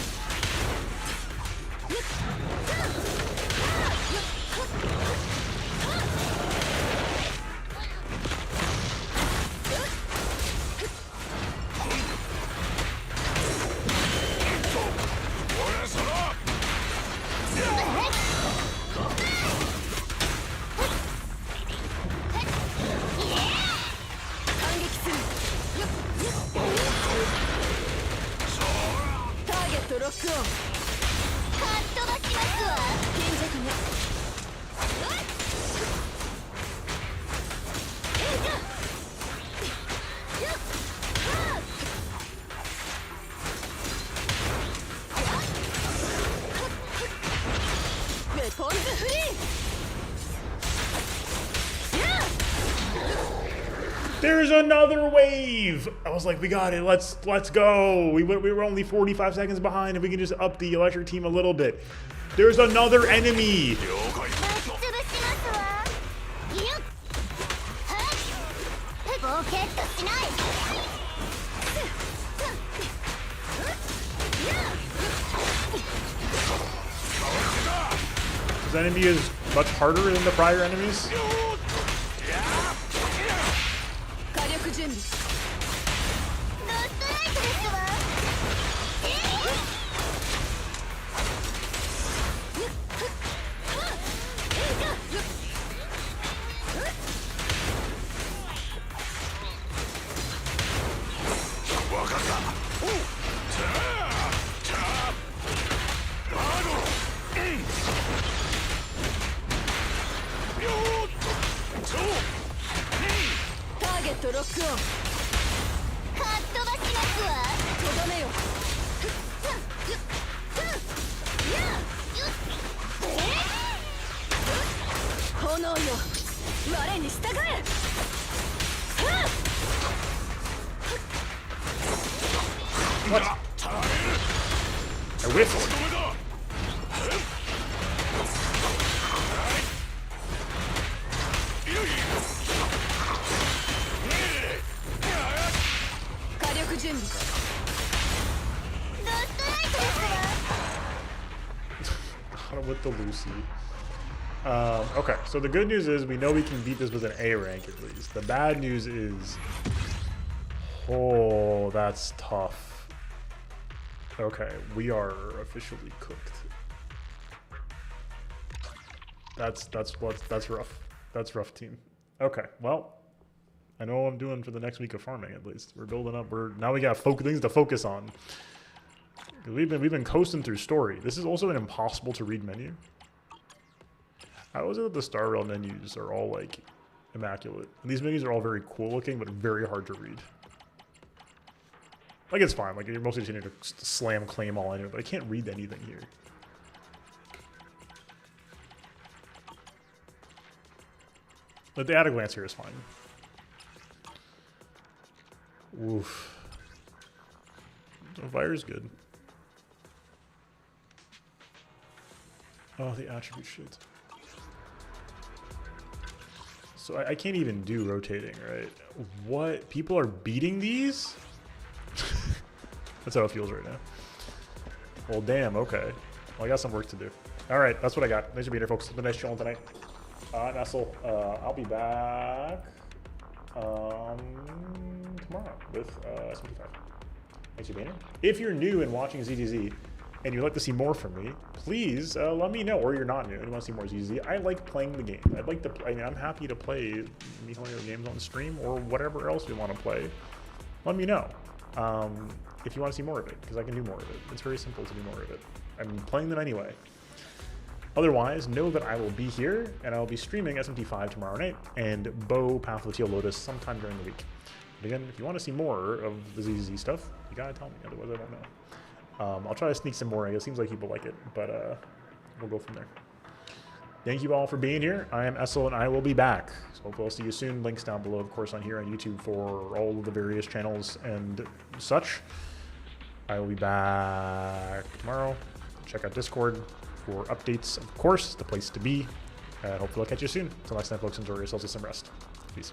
Speaker 1: There's another wave! I was like, we got it. Let's go. We were only 45 seconds behind. If we can just up the electric team a little bit. There's another enemy. This enemy is much harder than the prior enemies. What? I whiffed. With the Lucy. Okay, so the good news is we know we can beat this with an A rank at least. The bad news is, oh, that's tough. Okay, we are officially cooked. That's rough. That's rough, team. Okay, well, I know what I'm doing for the next week of farming at least. We're building up. Now we got things to focus on. We've been coasting through story. This is also an impossible to read menu. How is it that the Star Rail menus are all like immaculate? And these menus are all very cool looking, but very hard to read. Like it's fine. Like you're mostly just need to slam claim all in it, but I can't read anything here. But the at a glance here is fine. Oof. The fire's good. Oh, the attribute shit. So I can't even do rotating, right? What? People are beating these? That's how it feels right now. Well, damn, okay. Well, I got some work to do. All right, that's what I got. Thanks for being here, folks. It's been nice chilling tonight. Nestle, I'll be back tomorrow with S55. Thanks for being here. If you're new and watching ZDZ, and you'd like to see more from me, please let me know. Or you're not new and you want to see more ZZ. I like playing the game. I'd like to. I mean, I'm happy to play MiHoYo games on stream or whatever else we want to play. Let me know if you want to see more of it, because I can do more of it. It's very simple to do more of it. I'm playing them anyway. Otherwise, know that I will be here and I will be streaming SMT5 tomorrow night and Bow Path of the Teal Lotus sometime during the week. But again, if you want to see more of the ZZ stuff, you gotta tell me. Otherwise, I don't know. I'll try to sneak some more. It seems like people like it, but we'll go from there. Thank you all for being here. I am Essel, and I will be back. So hopefully I'll see you soon. Links down below, of course, on here on YouTube for all of the various channels and such. I will be back tomorrow. Check out Discord for updates, of course, the place to be. Hopefully I'll catch you soon. Until next time, folks, enjoy yourselves with some rest. Peace.